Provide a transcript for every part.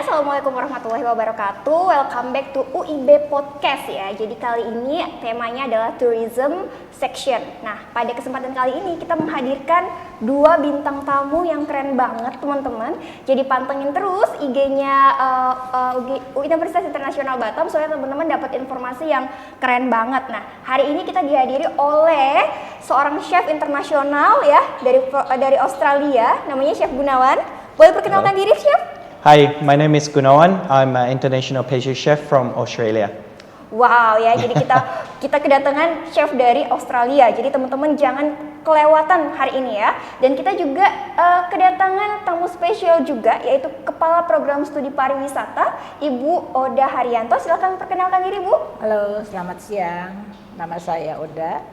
Assalamualaikum warahmatullahi wabarakatuh. Welcome back to UIB Podcast ya. Jadi kali ini temanya adalah tourism section. Nah, pada kesempatan kali ini kita menghadirkan dua bintang tamu yang keren banget teman-teman. Jadi pantengin terus IG-nya Universitas Internasional Batam supaya teman-teman dapat informasi yang keren banget. Nah, hari ini kita dihadiri oleh seorang chef internasional ya dari Australia, namanya Chef Gunawan. Boleh perkenalkan diri, Chef? Hi, my name is Gunawan. I'm an international pastry chef from Australia. Wow ya, jadi kita kedatangan chef dari Australia. Jadi teman-teman jangan kelewatan hari ini ya. Dan kita juga kedatangan tamu spesial juga, yaitu Kepala Program Studi Pariwisata, Ibu Oda Haryanto. Silakan perkenalkan diri, Bu. Halo, selamat siang. Nama saya Oda,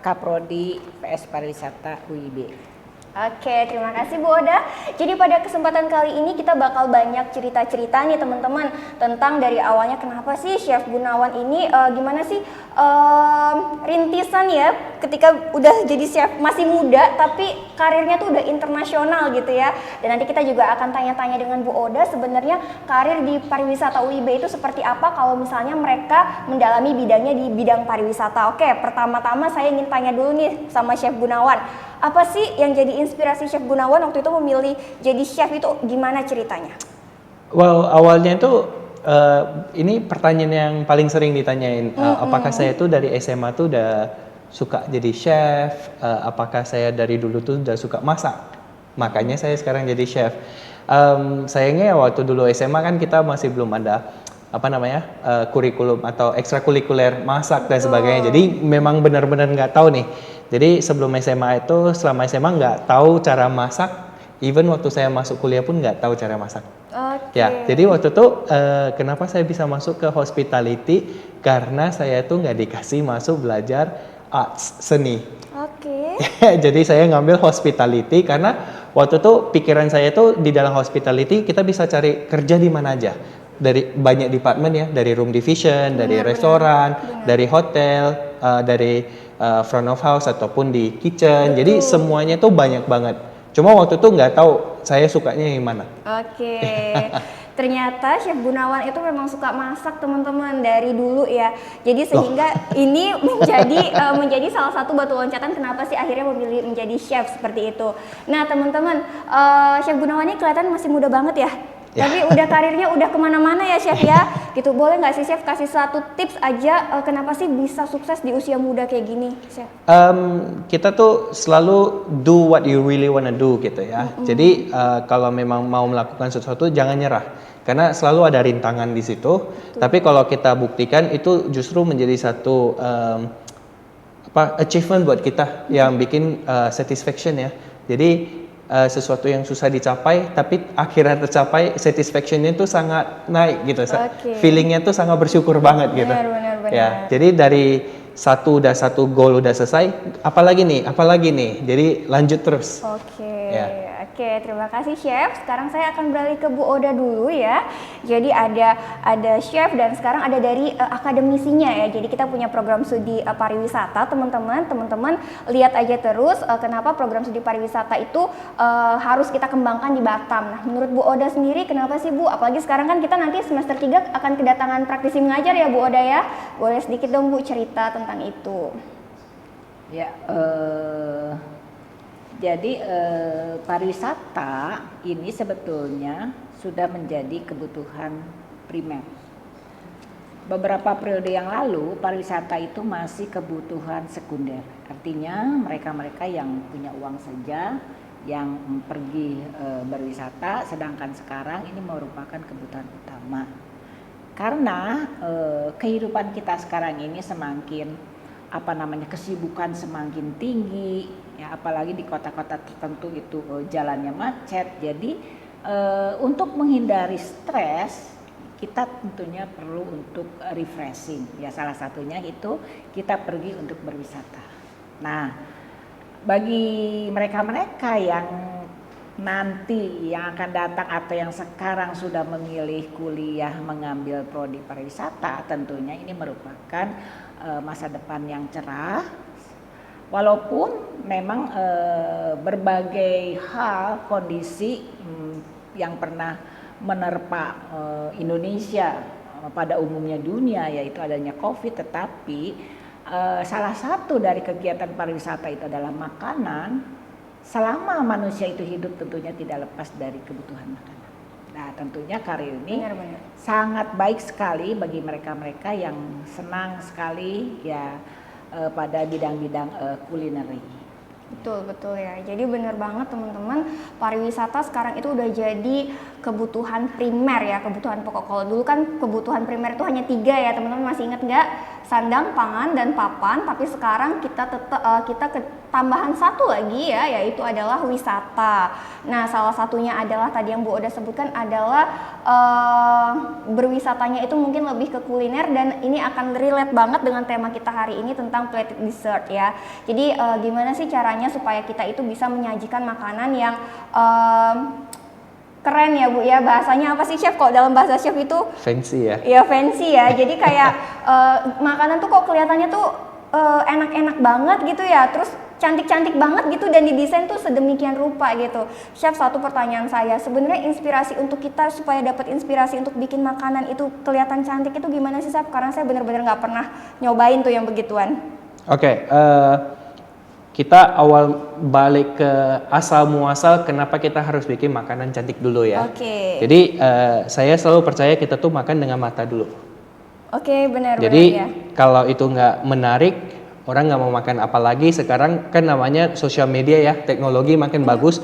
Kaprodi PS Pariwisata UIB. Oke, terima kasih Bu Oda. Jadi pada kesempatan kali ini kita bakal banyak cerita-cerita nih teman-teman tentang dari awalnya kenapa sih Chef Gunawan ini gimana sih rintisan ya ketika udah jadi chef masih muda tapi karirnya tuh udah internasional gitu ya. Dan nanti kita juga akan tanya-tanya dengan Bu Oda sebenarnya karir di pariwisata UIB itu seperti apa kalau misalnya mereka mendalami bidangnya di bidang pariwisata. Oke, pertama-tama saya ingin tanya dulu nih sama Chef Gunawan. Apa sih yang jadi inspirasi Chef Gunawan waktu itu memilih jadi chef itu gimana ceritanya? Well, awalnya itu ini pertanyaan yang paling sering ditanyain. Apakah saya tuh dari SMA tuh udah suka jadi chef? Apakah saya dari dulu tuh udah suka masak? Makanya saya sekarang jadi chef. Sayangnya waktu dulu SMA kan kita masih belum ada kurikulum atau ekstrakurikuler masak dan sebagainya. Jadi memang benar-benar nggak tahu nih. Jadi sebelum SMA itu, selama SMA nggak tahu cara masak. Even waktu saya masuk kuliah pun nggak tahu cara masak. Ya, jadi waktu itu kenapa saya bisa masuk ke hospitality? Karena saya tuh nggak dikasih masuk belajar arts, seni. Jadi saya ngambil hospitality karena waktu itu pikiran saya tuh di dalam hospitality kita bisa cari kerja di mana aja. Dari banyak departemen ya, dari room division, dari restoran, dari hotel, dari front of house ataupun di kitchen. Jadi semuanya tuh banyak banget. Cuma waktu itu nggak tahu saya sukanya yang mana. Ternyata Chef Gunawan itu memang suka masak teman-teman dari dulu ya. Jadi sehingga ini menjadi salah satu batu loncatan kenapa sih akhirnya memilih menjadi chef seperti itu. Nah teman-teman, Chef Gunawan ini kelihatan masih muda banget ya. Tapi udah karirnya udah kemana-mana ya Chef ya. Gitu, boleh nggak sih Chef kasih satu tips aja kenapa sih bisa sukses di usia muda kayak gini, Chef? Kita tuh selalu do what you really wanna do gitu ya. Jadi kalau memang mau melakukan sesuatu jangan nyerah. Karena selalu ada rintangan di situ. Tapi kalau kita buktikan itu justru menjadi satu achievement buat kita yang bikin satisfaction ya. Jadi sesuatu yang susah dicapai tapi akhirnya tercapai, satisfaction-nya tuh sangat naik gitu. Feeling-nya tuh sangat bersyukur banget gitu. Benar. Ya, jadi dari satu goal udah selesai, apalagi nih. Jadi lanjut terus. Oke, terima kasih Chef. Sekarang saya akan beralih ke Bu Oda dulu ya. Jadi ada Chef dan sekarang ada dari akademisinya ya. Jadi kita punya program studi pariwisata teman-teman. Teman-teman lihat aja terus kenapa program studi pariwisata itu harus kita kembangkan di Batam. Nah, menurut Bu Oda sendiri kenapa sih Bu? Apalagi sekarang kan kita nanti semester 3 akan kedatangan praktisi mengajar ya Bu Oda ya. Boleh sedikit dong Bu cerita tentang itu. Ya, jadi pariwisata ini sebetulnya sudah menjadi kebutuhan primer. Beberapa periode yang lalu pariwisata itu masih kebutuhan sekunder. Artinya mereka-mereka yang punya uang saja yang pergi berwisata, sedangkan sekarang ini merupakan kebutuhan utama. Karena kehidupan kita sekarang ini semakin kesibukan semakin tinggi ya, apalagi di kota-kota tertentu itu jalannya macet. Jadi untuk menghindari stres kita tentunya perlu untuk refreshing ya, salah satunya itu kita pergi untuk berwisata. Nah, bagi mereka-mereka yang nanti yang akan datang atau yang sekarang sudah memilih kuliah mengambil prodi pariwisata, tentunya ini merupakan masa depan yang cerah. Walaupun memang berbagai hal kondisi yang pernah menerpa Indonesia pada umumnya dunia, yaitu adanya COVID, tetapi salah satu dari kegiatan pariwisata itu adalah makanan. Selama manusia itu hidup tentunya tidak lepas dari kebutuhan makanan. Nah, tentunya karir ini Benar-benar. sangat baik sekali bagi mereka-mereka yang senang sekali ya pada bidang-bidang kulineri. Betul ya. Jadi benar banget teman-teman, pariwisata sekarang itu udah jadi kebutuhan primer ya, kebutuhan pokok. Kalau dulu kan kebutuhan primer itu hanya 3 ya, teman-teman masih ingat nggak? Sandang, pangan, dan papan. Tapi sekarang kita tambahan 1 lagi ya, yaitu adalah wisata. Nah, salah satunya adalah tadi yang Bu Oda sebutkan adalah berwisatanya itu mungkin lebih ke kuliner, dan ini akan relate banget dengan tema kita hari ini tentang plated dessert ya. Jadi gimana sih caranya supaya kita itu bisa menyajikan makanan yang keren ya Bu ya, bahasanya apa sih Chef? Kalau dalam bahasa Chef itu Fancy ya. ya fancy ya. Jadi kayak makanan tuh kok kelihatannya tuh enak-enak banget gitu ya, terus cantik-cantik banget gitu, dan didesain tuh sedemikian rupa gitu. Chef, satu pertanyaan saya, sebenarnya inspirasi untuk kita supaya dapat inspirasi untuk bikin makanan itu kelihatan cantik itu gimana sih Chef? Karena saya benar-benar nggak pernah nyobain tuh yang begituan. Oke, kita awal balik ke asal muasal kenapa kita harus bikin makanan cantik dulu ya. Oke. Jadi saya selalu percaya kita tuh makan dengan mata dulu. Oke, benar-benar Jadi ya. kalau itu nggak menarik, orang nggak mau makan. Apalagi sekarang kan namanya sosial media ya, teknologi makin bagus.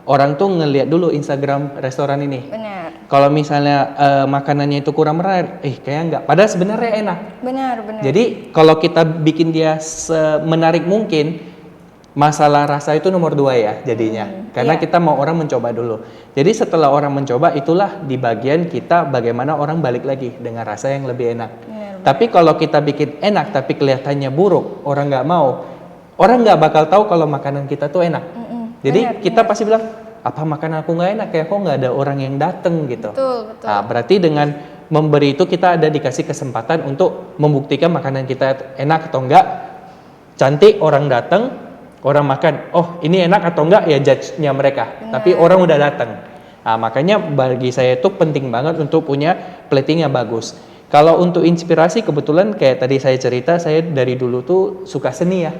Orang tuh ngelihat dulu Instagram restoran ini. Benar. Kalau misalnya makanannya itu kurang menarik, kayaknya nggak. Padahal sebenarnya enak. Benar. Jadi kalau kita bikin dia semenarik mungkin, masalah rasa itu nomor 2 ya jadinya. Karena iya. kita mau orang mencoba dulu. Jadi setelah orang mencoba, itulah di bagian kita bagaimana orang balik lagi dengan rasa yang lebih enak. Tapi kalau kita bikin enak tapi kelihatannya buruk, orang nggak mau, orang nggak bakal tahu kalau makanan kita tuh enak. Jadi kita pasti bilang, apa makanan aku nggak enak ya, kok nggak ada orang yang dateng gitu. Betul. Nah, berarti dengan memberi itu kita ada dikasih kesempatan untuk membuktikan makanan kita enak atau enggak. Cantik, orang datang, orang makan, oh ini enak atau enggak ya judge-nya mereka. Tapi orang udah datang. Nah, makanya bagi saya itu penting banget untuk punya plating yang bagus. Kalau untuk inspirasi, kebetulan kayak tadi saya cerita, saya dari dulu tuh suka seni ya.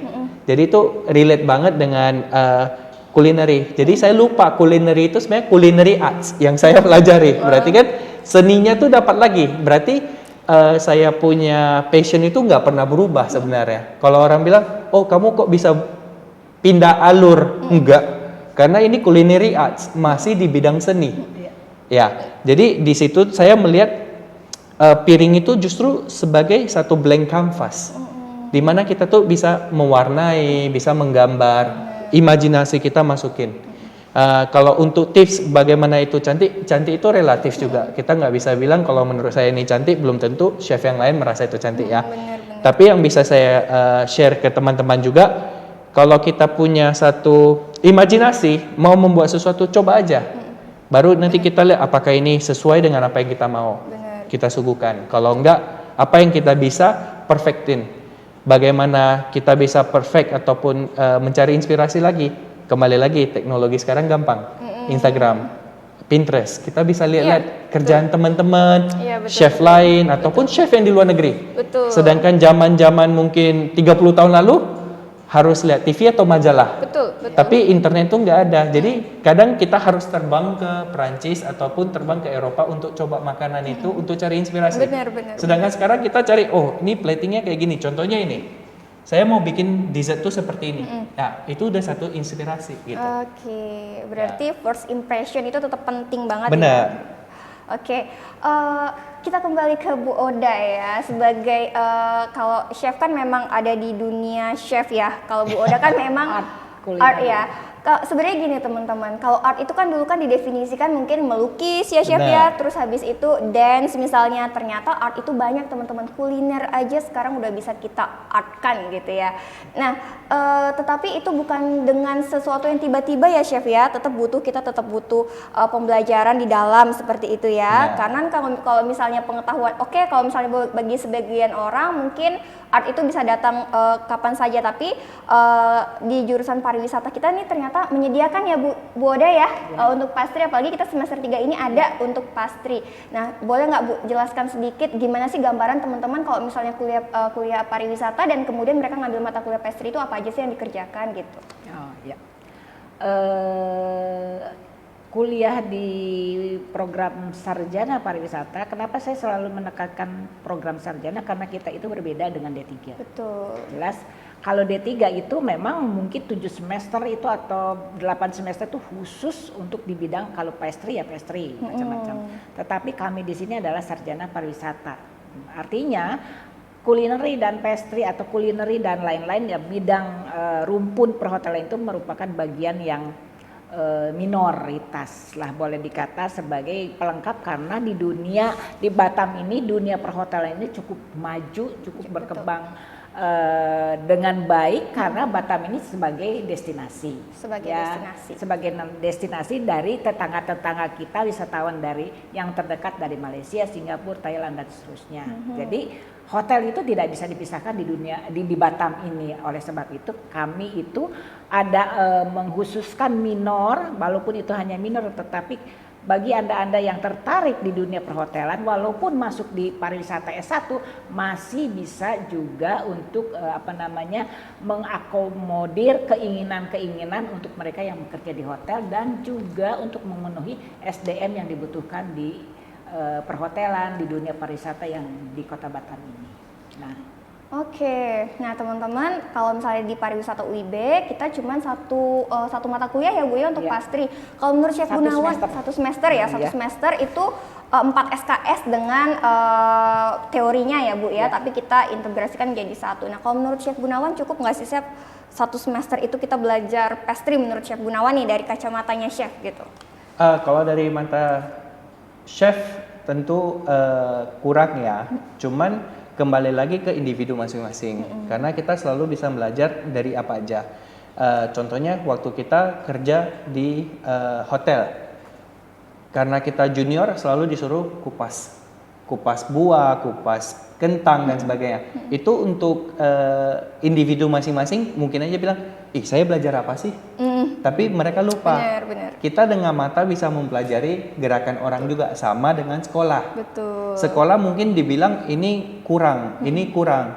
Jadi itu relate banget dengan kulineri. Jadi saya lupa kulineri itu sebenarnya culinary arts yang saya pelajari. Berarti kan seninya tuh dapat lagi. Berarti saya punya passion itu nggak pernah berubah sebenarnya. Kalau orang bilang, oh kamu kok bisa pindah alur? Enggak. Karena ini culinary arts, masih di bidang seni. Ya, jadi di situ saya melihat piring itu justru sebagai satu blank canvas, di mana kita tuh bisa mewarnai, bisa menggambar, imajinasi kita masukin. Kalau untuk tips bagaimana itu cantik, cantik itu relatif juga. Kita nggak bisa bilang kalau menurut saya ini cantik, belum tentu chef yang lain merasa itu cantik ya. Tapi yang bisa saya share ke teman-teman juga, kalau kita punya satu imajinasi, mau membuat sesuatu, coba aja. Baru nanti kita lihat apakah ini sesuai dengan apa yang kita mau kita suguhkan. Kalau enggak, apa yang kita bisa perfectin. Bagaimana kita bisa perfect ataupun mencari inspirasi lagi. Kembali lagi, teknologi sekarang gampang. Instagram, Pinterest, kita bisa lihat-lihat kerjaan teman-teman, chef lain ataupun chef yang di luar negeri. Betul. Sedangkan zaman-zaman mungkin 30 tahun lalu harus lihat TV atau majalah. Betul. Tapi internet itu nggak ada. Jadi kadang kita harus terbang ke Perancis ataupun terbang ke Eropa untuk coba makanan itu untuk cari inspirasi. Benar. Sedangkan sekarang kita cari, oh ini platingnya kayak gini. Contohnya ini, saya mau bikin dessert tuh seperti ini. Nah itu udah satu inspirasi gitu. Oke, berarti first impression itu tetap penting banget. Benar. Ya? Oke, kita kembali ke Bu Oda ya. Sebagai kalau chef kan memang ada di dunia chef ya. Kalau Bu Oda kan memang art ya. Sebenarnya gini teman-teman, kalau art itu kan dulu kan didefinisikan mungkin melukis ya chef ya, terus habis itu dance misalnya. Ternyata art itu banyak teman-teman, kuliner aja sekarang udah bisa kita artkan gitu ya. Nah, tetapi itu bukan dengan sesuatu yang tiba-tiba ya chef ya, kita tetap butuh pembelajaran di dalam seperti itu ya. Karena kalau misalnya pengetahuan, kalau misalnya bagi sebagian orang mungkin art itu bisa datang kapan saja, tapi di jurusan pariwisata kita nih ternyata ternyata menyediakan ya Bu Oda ya, untuk pastry, apalagi kita semester 3 ini ada untuk pastry. Nah, boleh nggak Bu jelaskan sedikit gimana sih gambaran teman-teman kalau misalnya kuliah pariwisata dan kemudian mereka ngambil mata kuliah pastry itu apa aja sih yang dikerjakan gitu? Oh, ya. Kuliah di program sarjana pariwisata, kenapa saya selalu menekankan program sarjana? Karena kita itu berbeda dengan D3. Betul. Jelas, kalau D3 itu memang mungkin 7 semester itu atau 8 semester itu khusus untuk di bidang, kalau pastry ya pastry, macam-macam. Tetapi kami di sini adalah sarjana pariwisata. Artinya culinary dan pastry atau culinary dan lain-lain ya, bidang rumpun perhotelan itu merupakan bagian yang minoritas lah, boleh dikata sebagai pelengkap, karena di dunia, di Batam ini dunia perhotelan ini cukup maju, cukup berkembang dengan baik, karena Batam ini sebagai destinasi, sebagai destinasi dari tetangga-tetangga kita, wisatawan dari yang terdekat dari Malaysia, Singapura, Thailand dan seterusnya. Jadi hotel itu tidak bisa dipisahkan di dunia di Batam ini. Oleh sebab itu kami itu ada mengkhususkan minor, walaupun itu hanya minor, tetapi bagi Anda-Anda yang tertarik di dunia perhotelan, walaupun masuk di pariwisata S1 masih bisa juga untuk mengakomodir keinginan-keinginan untuk mereka yang bekerja di hotel, dan juga untuk memenuhi SDM yang dibutuhkan di perhotelan di dunia pariwisata yang di Kota Batam ini. Nah, Oke, nah teman-teman, kalau misalnya di pariwisata UIB kita cuma satu mata kuliah ya Bu ya untuk pastry. Kalau menurut Chef Gunawan satu semester itu 4 SKS dengan teorinya ya Bu ya, tapi kita integrasikan menjadi satu. Nah, kalau menurut Chef Gunawan cukup nggak sih Chef satu semester itu kita belajar pastry menurut Chef Gunawan nih dari kacamatanya Chef gitu? Kalau dari mata chef tentu kurang ya, cuman kembali lagi ke individu masing-masing, karena kita selalu bisa belajar dari apa aja. Contohnya waktu kita kerja di hotel, karena kita junior selalu disuruh kupas buah, kupas kentang dan sebagainya. Itu untuk individu masing-masing mungkin aja bilang, saya belajar apa sih? Tapi mereka lupa. Benar. Kita dengan mata bisa mempelajari gerakan orang juga, sama dengan sekolah. Betul. Sekolah mungkin dibilang ini kurang.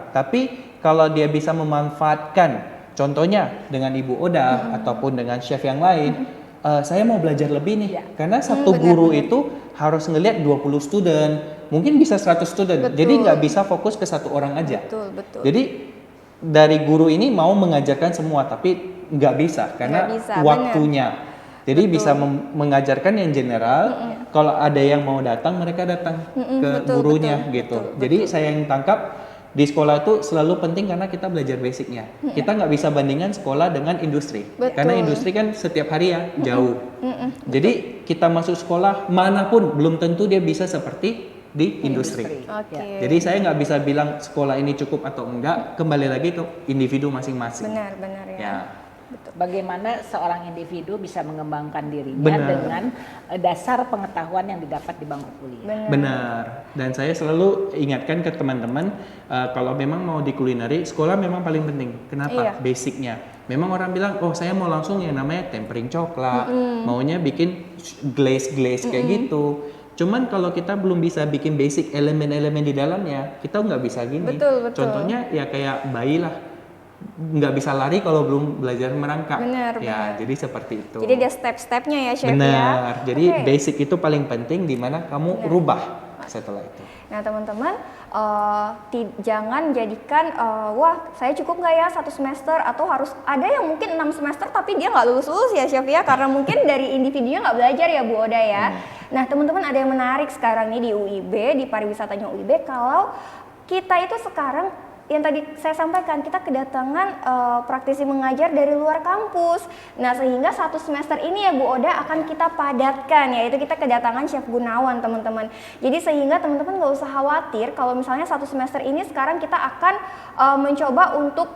Tapi kalau dia bisa memanfaatkan, contohnya dengan Ibu Oda ataupun dengan chef yang lain, saya mau belajar lebih nih. Karena satu guru itu harus ngelihat 20 student, mungkin bisa 100 student. Jadi nggak bisa fokus ke satu orang aja. Betul. Jadi dari guru ini mau mengajarkan semua, tapi nggak bisa karena waktunya. Jadi bisa mengajarkan yang general. Kalau ada yang mau datang, mereka datang ke gurunya gitu. Jadi saya yang tangkap di sekolah itu selalu penting karena kita belajar basicnya. Kita nggak bisa bandingkan sekolah dengan industri. Karena industri kan setiap hari ya jauh. Jadi kita masuk sekolah manapun belum tentu dia bisa seperti di industri. Jadi saya nggak bisa bilang sekolah ini cukup atau enggak, kembali lagi ke individu masing-masing. Benar ya. Betul. Bagaimana seorang individu bisa mengembangkan dirinya dengan dasar pengetahuan yang didapat di bangku kuliah. Benar. Dan saya selalu ingatkan ke teman-teman, kalau memang mau di culinary, sekolah memang paling penting. Kenapa? Basicnya. Memang orang bilang, saya mau langsung yang namanya tempering coklat, maunya bikin glaze kayak gitu. Cuman kalau kita belum bisa bikin basic elemen-elemen di dalamnya, kita nggak bisa gini. Betul. Contohnya ya kayak bayi lah, nggak bisa lari kalau belum belajar merangkak. Benar. Jadi seperti itu. Jadi ada step-stepnya ya Chef ya. Benar. Jadi basic itu paling penting, di mana kamu rubah setelah itu. Nah teman-teman, jangan jadikan wah saya cukup nggak ya 1 semester, atau harus ada yang mungkin 6 semester tapi dia nggak lulus ya Chef ya, karena mungkin dari individunya nggak belajar ya Bu Oda ya. Nah teman-teman, ada yang menarik sekarang nih di UIB, di pariwisatanya UIB, kalau kita itu sekarang yang tadi saya sampaikan, kita kedatangan praktisi mengajar dari luar kampus. Nah sehingga 1 semester ini ya Bu Oda akan kita padatkan, yaitu kita kedatangan Chef Gunawan teman-teman. Jadi sehingga teman-teman nggak usah khawatir kalau misalnya 1 semester ini sekarang kita akan mencoba untuk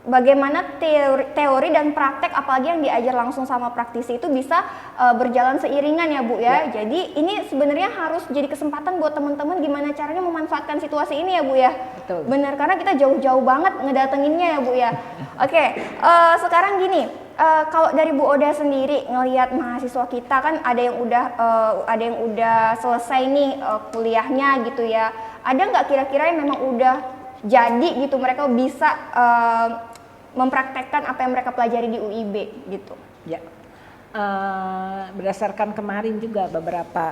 bagaimana teori dan praktek, apalagi yang diajar langsung sama praktisi itu bisa berjalan seiringan ya Bu ya. Jadi ini sebenarnya harus jadi kesempatan buat teman-teman gimana caranya memanfaatkan situasi ini ya Bu ya. Betul. Benar, karena kita jauh-jauh banget ngedatenginnya ya Bu ya. Oke, sekarang gini, kalau dari Bu Oda sendiri ngelihat mahasiswa kita kan ada yang udah selesai nih kuliahnya gitu ya. Ada nggak kira-kira yang memang udah jadi gitu mereka bisa mempraktekkan apa yang mereka pelajari di UIB gitu? Ya, berdasarkan kemarin juga beberapa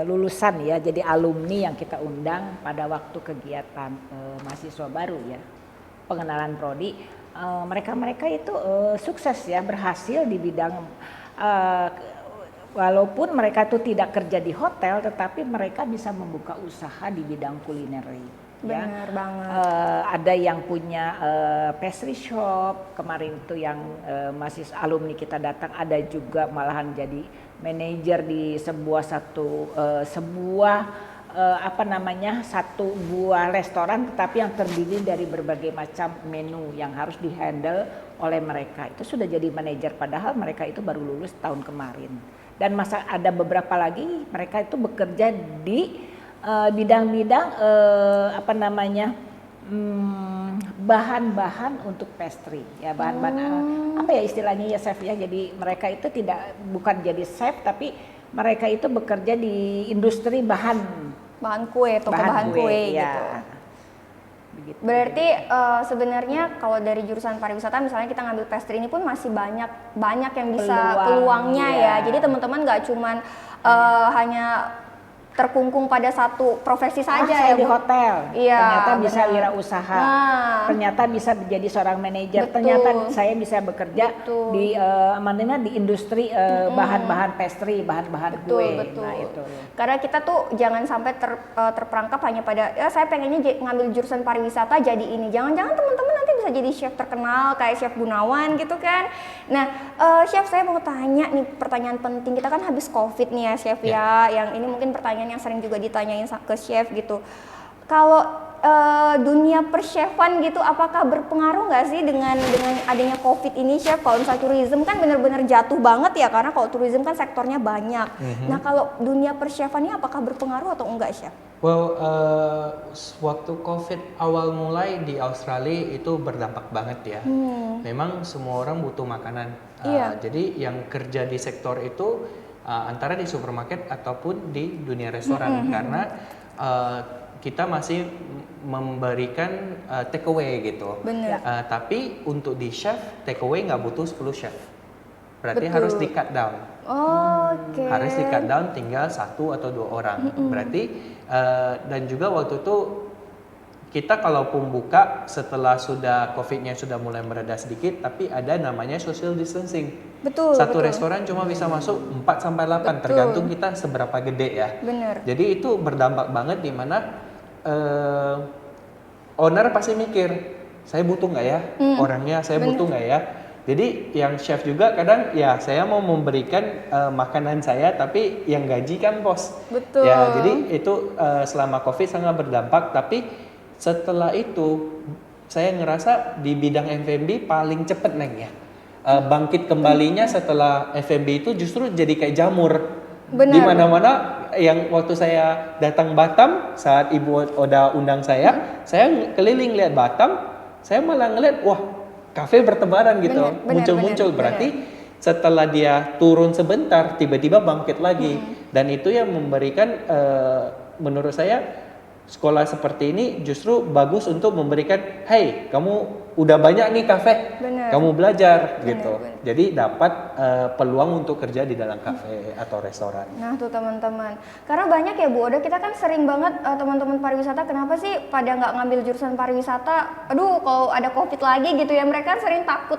lulusan ya, jadi alumni yang kita undang pada waktu kegiatan mahasiswa baru ya, pengenalan prodi, mereka itu sukses ya, berhasil di bidang walaupun mereka itu tidak kerja di hotel, tetapi mereka bisa membuka usaha di bidang kulineri. Ya. Benar banget. Ada yang punya pastry shop kemarin itu yang masih alumni kita datang, ada juga malahan jadi manajer di satu buah restoran, tetapi yang terdiri dari berbagai macam menu yang harus dihandle oleh mereka. Itu sudah jadi manajer padahal mereka itu baru lulus tahun kemarin. Dan ada beberapa lagi mereka itu bekerja di bidang-bidang bahan-bahan untuk pastry ya, bahan-bahan apa ya istilahnya ya chef ya, jadi mereka itu bukan jadi chef tapi mereka itu bekerja di industri bahan kue, toko bahan kue ya. gitu. Begitu. Berarti sebenarnya kalau dari jurusan pariwisata misalnya kita ngambil pastry ini pun masih banyak yang bisa peluangnya ya. ya. Jadi teman-teman nggak cuman hanya terkungkung pada satu profesi saja saya ya di Bu? hotel, Iya, ternyata bisa benar. wirausaha, ternyata bisa menjadi seorang manajer, Betul. ternyata saya bisa bekerja Betul. di industri bahan-bahan pastry, bahan-bahan kue. Betul. Nah itu. Karena kita tuh jangan sampai terperangkap hanya pada ya saya pengennya ngambil jurusan pariwisata jadi ini. Jangan-jangan teman-teman nanti bisa jadi chef terkenal kayak Chef Gunawan gitu kan. Nah, Chef saya mau tanya nih pertanyaan penting. Kita kan habis Covid nih ya Chef ya. Yang ini mungkin pertanyaan yang sering juga ditanyain ke Chef gitu. Kalau dunia perchefan gitu apakah berpengaruh nggak sih dengan adanya Covid ini Chef? Kalau misalnya tourism kan benar-benar jatuh banget ya karena kalau tourism kan sektornya banyak. Nah kalau dunia perchefan ini apakah berpengaruh atau enggak Chef? Well, waktu COVID awal mulai di Australia itu berdampak banget ya. Memang semua orang butuh makanan. Iya. Jadi yang kerja di sektor itu antara di supermarket ataupun di dunia restoran karena kita masih memberikan take away gitu. Bener. Tapi untuk di chef take away nggak butuh 10 chef. Berarti Betul. harus di cut down. Oke. Harus di cut down tinggal 1 atau 2 orang. Berarti dan juga waktu itu kita kalaupun buka setelah sudah COVID-nya sudah mulai mereda sedikit, tapi ada namanya social distancing. Betul. Satu betul. restoran cuma bisa masuk 4 sampai 8 Betul. tergantung kita seberapa gede ya. Bener. Jadi itu berdampak banget di mana owner pasti mikir, saya butuh nggak ya orangnya, saya butuh nggak ya. Jadi yang chef juga kadang ya saya mau memberikan makanan saya tapi yang gaji kan bos. Betul. Ya jadi itu selama COVID sangat berdampak, tapi setelah itu saya ngerasa di bidang F&B paling cepet Neng ya. Bangkit kembalinya setelah F&B itu justru jadi kayak jamur. Benar. Di mana-mana yang waktu saya datang Batam saat Ibu Oda undang saya keliling lihat Batam, saya malah ngeliat wah kafe bertebaran gitu, muncul-muncul. Berarti setelah dia turun sebentar tiba-tiba bangkit lagi. Dan itu yang memberikan menurut saya sekolah seperti ini justru bagus untuk memberikan, hey kamu udah banyak nih kafe, kamu belajar gitu. Jadi dapat peluang untuk kerja di dalam kafe atau restoran. Nah tuh teman-teman, karena banyak ya Bu Oda, kita kan sering banget teman-teman pariwisata kenapa sih pada nggak ngambil jurusan pariwisata? Aduh kalau ada COVID lagi gitu ya, mereka sering takut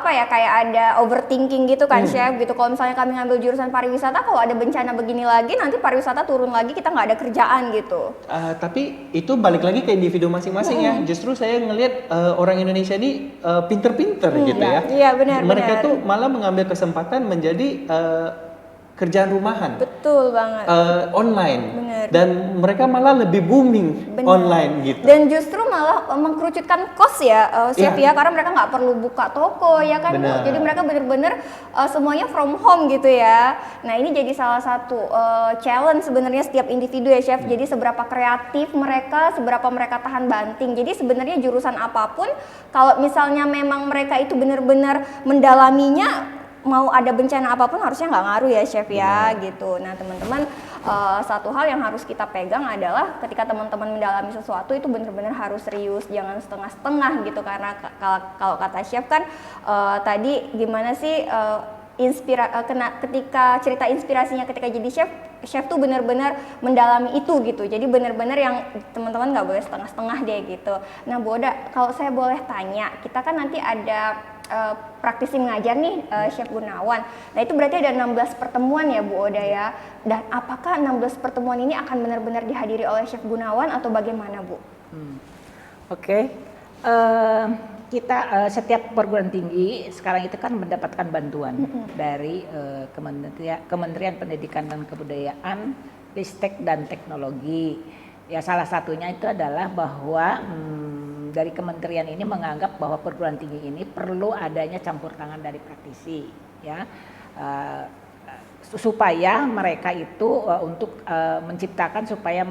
kayak ada overthinking gitu kan Chef gitu. Kalau misalnya kami ngambil jurusan pariwisata, kalau ada bencana begini lagi nanti pariwisata turun lagi, kita nggak ada kerjaan gitu. Tapi itu balik lagi ke individu masing-masing ya. Justru saya ngelihat orang Indonesia ini pinter-pinter gitu ya. Iya benar. Mereka tuh malah mengambil kesempatan menjadi kerjaan rumahan. Betul banget. Online. Bener. Dan mereka malah lebih booming Bener. online gitu. Dan justru malah mengkerucutkan kos ya, Chef Iya. ya, karena mereka nggak perlu buka toko ya kan Bu. Benar. Jadi mereka bener-bener semuanya from home gitu ya. Nah ini jadi salah satu challenge sebenarnya setiap individu ya Chef. Jadi seberapa kreatif mereka, seberapa mereka tahan banting. Jadi sebenarnya jurusan apapun, kalau misalnya memang mereka itu benar-benar mendalaminya, mau ada bencana apapun harusnya nggak ngaruh ya Chef ya gitu. Nah teman-teman, satu hal yang harus kita pegang adalah ketika teman-teman mendalami sesuatu itu benar-benar harus serius, jangan setengah-setengah gitu. Karena kalau kata Chef kan tadi gimana sih ketika cerita inspirasinya ketika jadi chef tuh benar-benar mendalami itu gitu. Jadi benar-benar yang teman-teman nggak boleh setengah-setengah deh gitu. Nah Bu Oda, kalau saya boleh tanya, kita kan nanti ada praktisi mengajar nih Chef Gunawan. Nah itu berarti ada 16 pertemuan ya Bu Oda ya. Dan apakah 16 pertemuan ini akan benar-benar dihadiri oleh Chef Gunawan atau bagaimana Bu? Oke. Kita setiap perguruan tinggi sekarang itu kan mendapatkan bantuan dari Kementerian Pendidikan dan Kebudayaan, Ristek dan Teknologi. Ya salah satunya itu adalah bahwa dari kementerian ini menganggap bahwa perguruan tinggi ini perlu adanya campur tangan dari praktisi, ya, supaya mereka itu untuk menciptakan supaya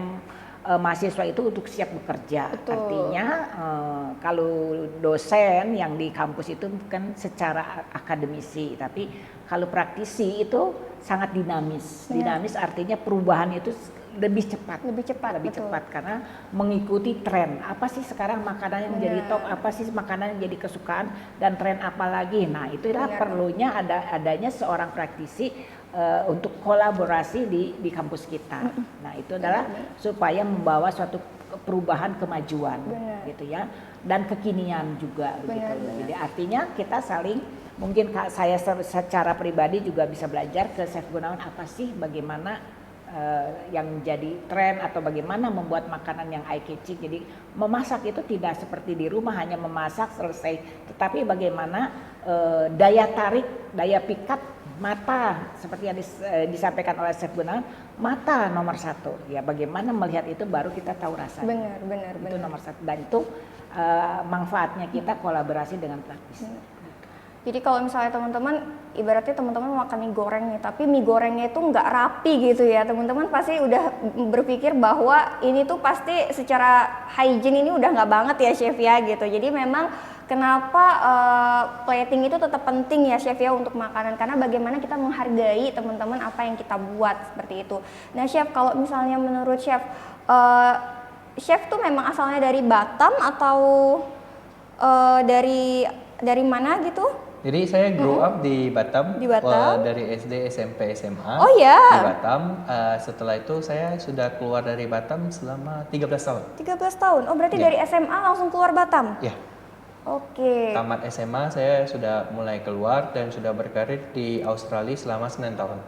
mahasiswa itu untuk siap bekerja. Betul. Artinya kalau dosen yang di kampus itu kan secara akademisi, tapi kalau praktisi itu sangat dinamis. Dinamis artinya perubahan itu lebih cepat. Lebih cepat, Karena mengikuti tren. Apa sih sekarang makanan yang menjadi top? Apa sih makanan yang jadi kesukaan dan tren apa lagi? Nah, itulah perlunya adanya seorang praktisi untuk kolaborasi di kampus kita. Nah, itu adalah supaya membawa suatu perubahan kemajuan gitu ya, dan kekinian juga gitu. Jadi artinya kita saling, mungkin saya secara pribadi juga bisa belajar ke Chef Gunawan apa sih bagaimana yang jadi tren atau bagaimana membuat makanan yang eye catching. Jadi memasak itu tidak seperti di rumah hanya memasak selesai, tetapi bagaimana daya tarik, daya pikat mata seperti yang disampaikan oleh Chef Gunawan, mata nomor satu ya, bagaimana melihat itu baru kita tahu rasanya. Benar. Itu nomor satu, dan itu manfaatnya kita kolaborasi dengan praktisi. Jadi kalau misalnya teman-teman, ibaratnya teman-teman makan mie goreng nih, tapi mie gorengnya itu nggak rapi gitu ya, teman-teman pasti udah berpikir bahwa ini tuh pasti secara hygiene ini udah nggak banget ya Chef ya gitu. Jadi memang kenapa plating itu tetap penting ya Chef ya untuk makanan, karena bagaimana kita menghargai teman-teman apa yang kita buat seperti itu. Nah Chef, kalau misalnya menurut Chef, Chef tuh memang asalnya dari Batam atau dari mana gitu? Jadi saya grow up di Batam, Di Batam? dari SD, SMP, SMA Oh ya. di Batam. Setelah itu saya sudah keluar dari Batam selama 13 tahun. 13 tahun. Oh berarti Ya. dari SMA langsung keluar Batam? Ya, Oke. tamat SMA saya sudah mulai keluar dan sudah berkarir di Australia selama 9 tahun.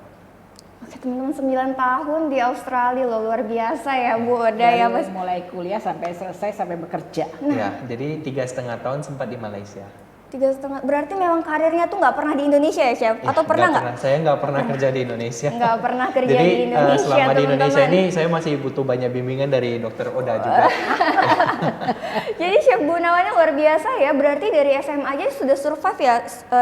Oke teman-teman, 9 tahun di Australia loh, luar biasa ya Bu Oda ya Mas. Dari mulai kuliah sampai selesai sampai bekerja. Ya, jadi 3,5 tahun sempat di Malaysia. 3,5. Berarti memang karirnya tuh nggak pernah di Indonesia ya Chef? Ya, Atau pernah nggak? Saya nggak pernah kerja di Indonesia. Nggak pernah kerja Jadi, di Indonesia selama di Indonesia teman-teman. ini saya masih butuh banyak bimbingan dari Dokter Oda juga. Jadi Chef Gunawannya luar biasa ya, berarti dari SMA aja sudah survive ya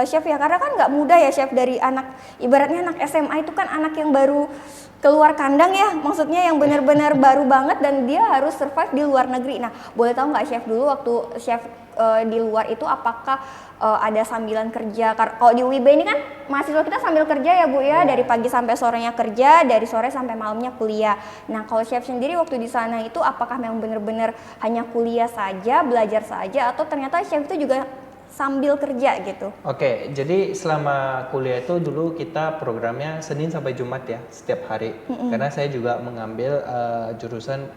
Chef ya, karena kan nggak mudah ya Chef, dari anak, ibaratnya anak SMA itu kan anak yang baru keluar kandang ya, maksudnya yang benar-benar baru banget dan dia harus survive di luar negeri. Nah boleh tahu nggak Chef, dulu waktu Chef di luar itu apakah ada sambilan kerja? Kalau di UIB ini kan mahasiswa kita sambil kerja ya Bu ya, dari pagi sampai sorenya kerja, dari sore sampai malamnya kuliah. Nah kalau Chef sendiri waktu di sana itu apakah memang benar-benar hanya kuliah saja, belajar saja, atau ternyata Chef itu juga sambil kerja gitu? Oke, jadi selama kuliah itu dulu kita programnya Senin sampai Jumat ya, setiap hari. Karena saya juga mengambil jurusan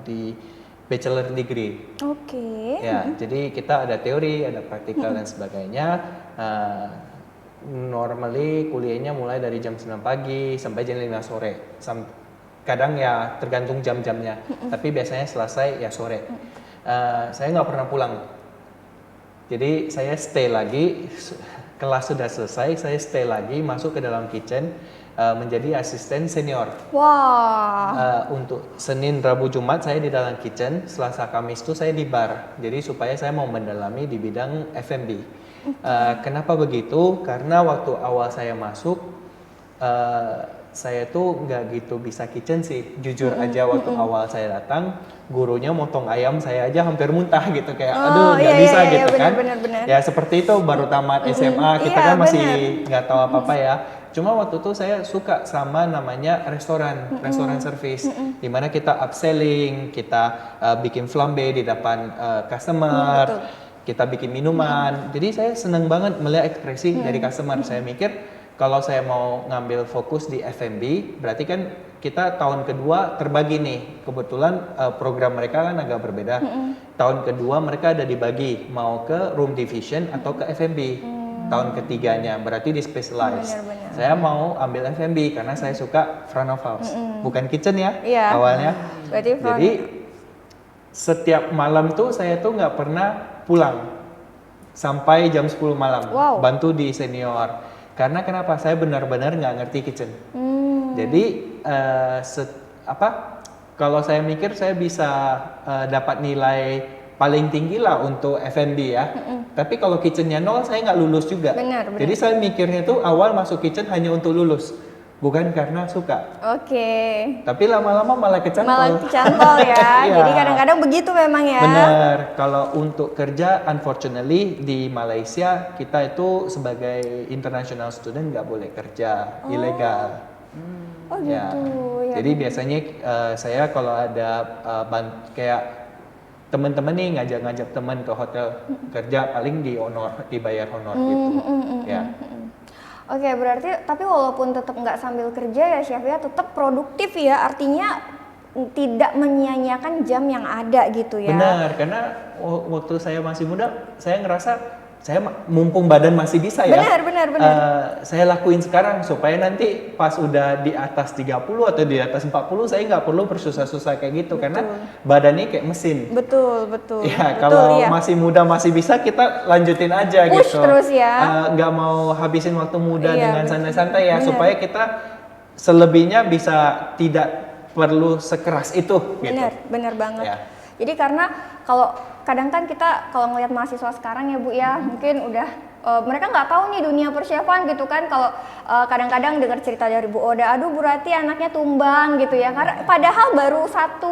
di bachelor degree. Oke. Ya, jadi kita ada teori, ada praktikal dan sebagainya. Normally kuliahnya mulai dari jam 9 pagi sampai jam 5 sore. Kadang ya tergantung jam-jamnya, tapi biasanya selesai ya sore. Saya nggak pernah pulang. Jadi saya stay lagi kelas sudah selesai, saya stay lagi masuk ke dalam kitchen menjadi asisten senior. Wah. Untuk Senin, Rabu, Jumat saya di dalam kitchen, Selasa, Kamis itu saya di bar. Jadi supaya saya mau mendalami di bidang F&B. Kenapa begitu? Karena waktu awal saya masuk, saya tuh nggak gitu bisa kitchen sih. Jujur aja waktu awal saya datang, gurunya motong ayam saya aja hampir muntah gitu kayak, aduh nggak bisa gitu kan. Bener. Ya seperti itu baru tamat SMA, kita kan masih nggak tahu apa-apa ya. Cuma waktu itu saya suka sama namanya restoran service, di mana kita upselling, kita bikin flambe di depan customer, kita bikin minuman. Jadi saya senang banget melihat ekspresi dari customer. Saya mikir kalau saya mau ngambil fokus di F&B, berarti kan kita tahun kedua terbagi nih. Kebetulan program mereka kan agak berbeda. Tahun kedua mereka ada dibagi mau ke room division atau ke F&B. Tahun ketiganya berarti di specialized. Benar. Saya mau ambil F&B karena saya suka front of house, bukan kitchen ya awalnya. Jadi setiap malam tuh saya tuh nggak pernah pulang sampai jam 10 malam bantu di senior. Karena kenapa? Saya benar-benar nggak ngerti kitchen. Jadi kalau saya mikir saya bisa dapat nilai paling tinggi lah untuk F&B ya. Tapi kalau kitchennya 0 saya nggak lulus juga. Benar. Jadi saya mikirnya tuh awal masuk kitchen hanya untuk lulus, bukan karena suka. Tapi lama-lama malah kecantol. Ya. Jadi kadang-kadang begitu memang ya. Benar. Kalau untuk kerja, unfortunately di Malaysia kita itu sebagai international student nggak boleh kerja, ilegal. Gitu. Ya. Jadi biasanya saya kalau ada kayak teman-teman nih ngajak teman ke hotel kerja paling dibayar honor gitu. Ya. Oke, berarti tapi walaupun tetap nggak sambil kerja ya chef ya, tetap produktif ya, artinya tidak menyia-nyiakan jam yang ada gitu ya. Benar, karena waktu saya masih muda, saya ngerasa saya mumpung badan masih bisa ya. Benar. Saya lakuin sekarang supaya nanti pas udah di atas 30 atau di atas 40 saya nggak perlu bersusah-susah kayak gitu. Karena badannya kayak mesin. Betul. Ya, kalau masih muda masih bisa kita lanjutin aja push gitu. Terus ya. Nggak mau habisin waktu muda dengan santai-santai ya, supaya kita selebihnya bisa tidak perlu sekeras itu gitu. Benar banget. Ya. Jadi karena kadang kan kita kalau ngelihat mahasiswa sekarang ya Bu ya, mungkin udah mereka nggak tahu nih dunia persiapan gitu kan. Kalau kadang-kadang dengar cerita dari Bu Oda, aduh Bu Rati anaknya tumbang gitu ya, karena padahal baru 1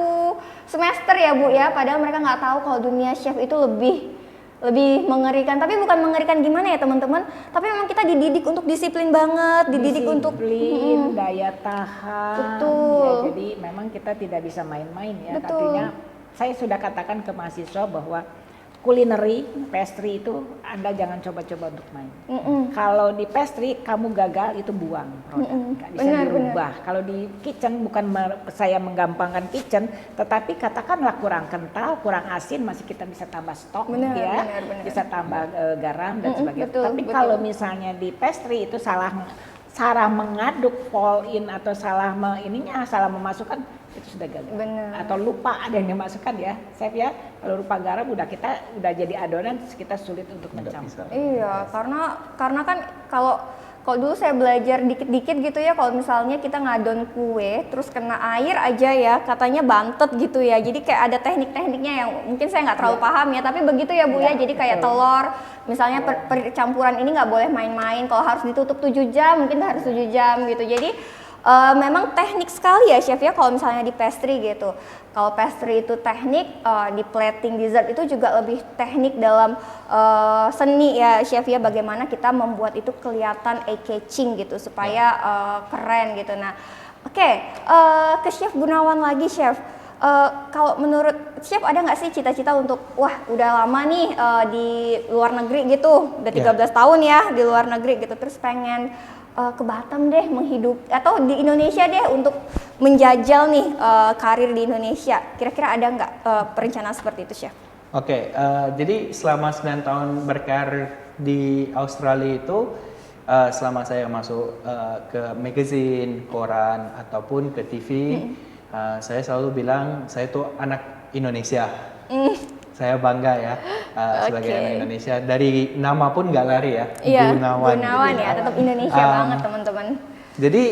semester ya Bu ya, padahal mereka nggak tahu kalau dunia chef itu lebih mengerikan. Tapi bukan mengerikan gimana ya teman-teman, tapi memang kita dididik untuk disiplin banget, dididik untuk daya tahan. Betul. Ya, jadi memang kita tidak bisa main-main ya. Artinya saya sudah katakan ke mahasiswa bahwa culinary, pastry itu Anda jangan coba-coba untuk main. Kalau di pastry kamu gagal itu buang produk, nggak bisa dirubah. Kalau di kitchen bukan saya menggampangkan kitchen, tetapi katakanlah kurang kental, kurang asin masih kita bisa tambah stok, bisa tambah garam dan sebagainya. Tapi kalau misalnya di pastry itu salah mengaduk fall in atau salah memasukkan itu sudah gagal. Atau lupa ada yang dimasukkan ya, chef ya. Kalau lupa garam udah jadi adonan kita sulit untuk mencampur. Iya, karena kan kalau dulu saya belajar dikit-dikit gitu ya, kalau misalnya kita ngadon kue terus kena air aja ya, katanya bantet gitu ya. Jadi kayak ada teknik-tekniknya yang mungkin saya nggak terlalu paham ya, tapi begitu ya Bu ya. Jadi kayak telur, misalnya percampuran ini nggak boleh main-main. Kalau harus ditutup 7 jam, mungkin harus 7 jam gitu. Jadi memang teknik sekali ya chef ya kalau misalnya di pastry gitu. Kalau pastry itu teknik, di plating dessert itu juga lebih teknik dalam seni ya chef ya, bagaimana kita membuat itu kelihatan eye-catching gitu supaya keren gitu. Nah, ke Chef Gunawan lagi chef. Kalau menurut chef ada nggak sih cita-cita untuk udah lama nih di luar negeri gitu, udah 13 tahun ya di luar negeri gitu, terus pengen ke Batam deh atau di Indonesia deh untuk menjajal nih karir di Indonesia. Kira-kira ada nggak perencanaan seperti itu chef? Jadi selama 9 tahun berkarir di Australia itu, selama saya masuk ke magazine, koran ataupun ke TV, saya selalu bilang saya tuh anak Indonesia. saya bangga ya sebagai Oke. anak Indonesia. Dari nama pun nggak lari ya, Iya, Gunawan. Gunawan gitu ya, tetap Indonesia Um, banget teman-teman. Jadi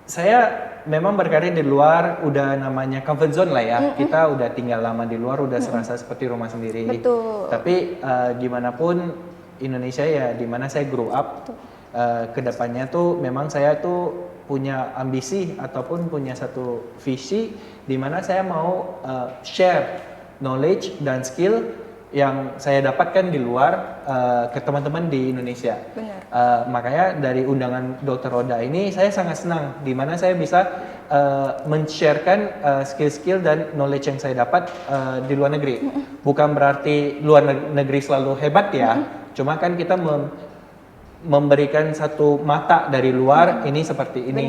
saya memang berkarir di luar, udah namanya comfort zone lah ya. Kita udah tinggal lama di luar, udah serasa seperti rumah sendiri. Betul. Tapi gimana pun Indonesia ya, dimana saya grow up, kedepannya tuh memang saya tuh punya ambisi ataupun punya satu visi, dimana saya mau share knowledge dan skill yang saya dapatkan di luar ke teman-teman di Indonesia. Benar. Makanya dari undangan Dr. Roda ini saya sangat senang di mana saya bisa men-sharekan skill-skill dan knowledge yang saya dapat di luar negeri. Bukan berarti luar negeri selalu hebat ya. Cuma kan kita memberikan satu mata dari luar ini seperti ini.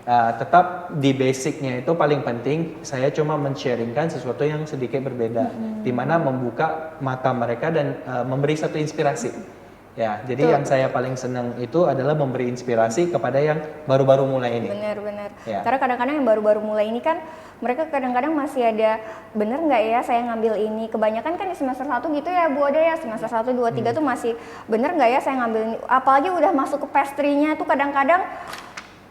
Tetap di basicnya itu paling penting saya cuma men-sharingkan sesuatu yang sedikit berbeda, di mana membuka mata mereka dan memberi satu inspirasi. Ya, jadi yang saya paling senang itu adalah memberi inspirasi kepada yang baru-baru mulai ini. Benar-benar. Ya. Karena kadang-kadang yang baru-baru mulai ini kan mereka kadang-kadang masih ada bener nggak ya saya ngambil ini. Kebanyakan kan di semester 1 gitu ya Bu Oda ya, semester 1, 2, 3 tuh masih bener nggak ya saya ngambil ini. Apalagi udah masuk ke pastry-nya tuh kadang-kadang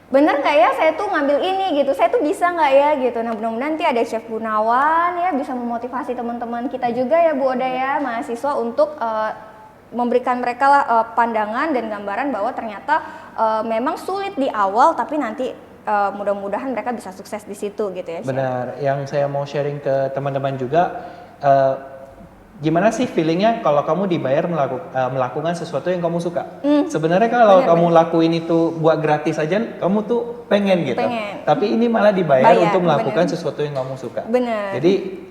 bener nggak ya saya tuh ngambil ini gitu, saya tuh bisa nggak ya gitu. Nah mudah-mudahan nanti ada Chef Gunawan ya bisa memotivasi teman-teman kita juga ya Bu Oda ya, mahasiswa untuk memberikan mereka lah pandangan dan gambaran bahwa ternyata memang sulit di awal tapi nanti mudah-mudahan mereka bisa sukses di situ gitu ya Chef. Benar, yang saya mau sharing ke teman-teman juga, gimana sih feelingnya kalau kamu dibayar melakukan sesuatu yang kamu suka? Sebenarnya kalau kamu lakuin itu buat gratis aja, kamu tuh pengen gitu. Tapi ini malah dibayar untuk melakukan sesuatu yang kamu suka. Benar. Jadi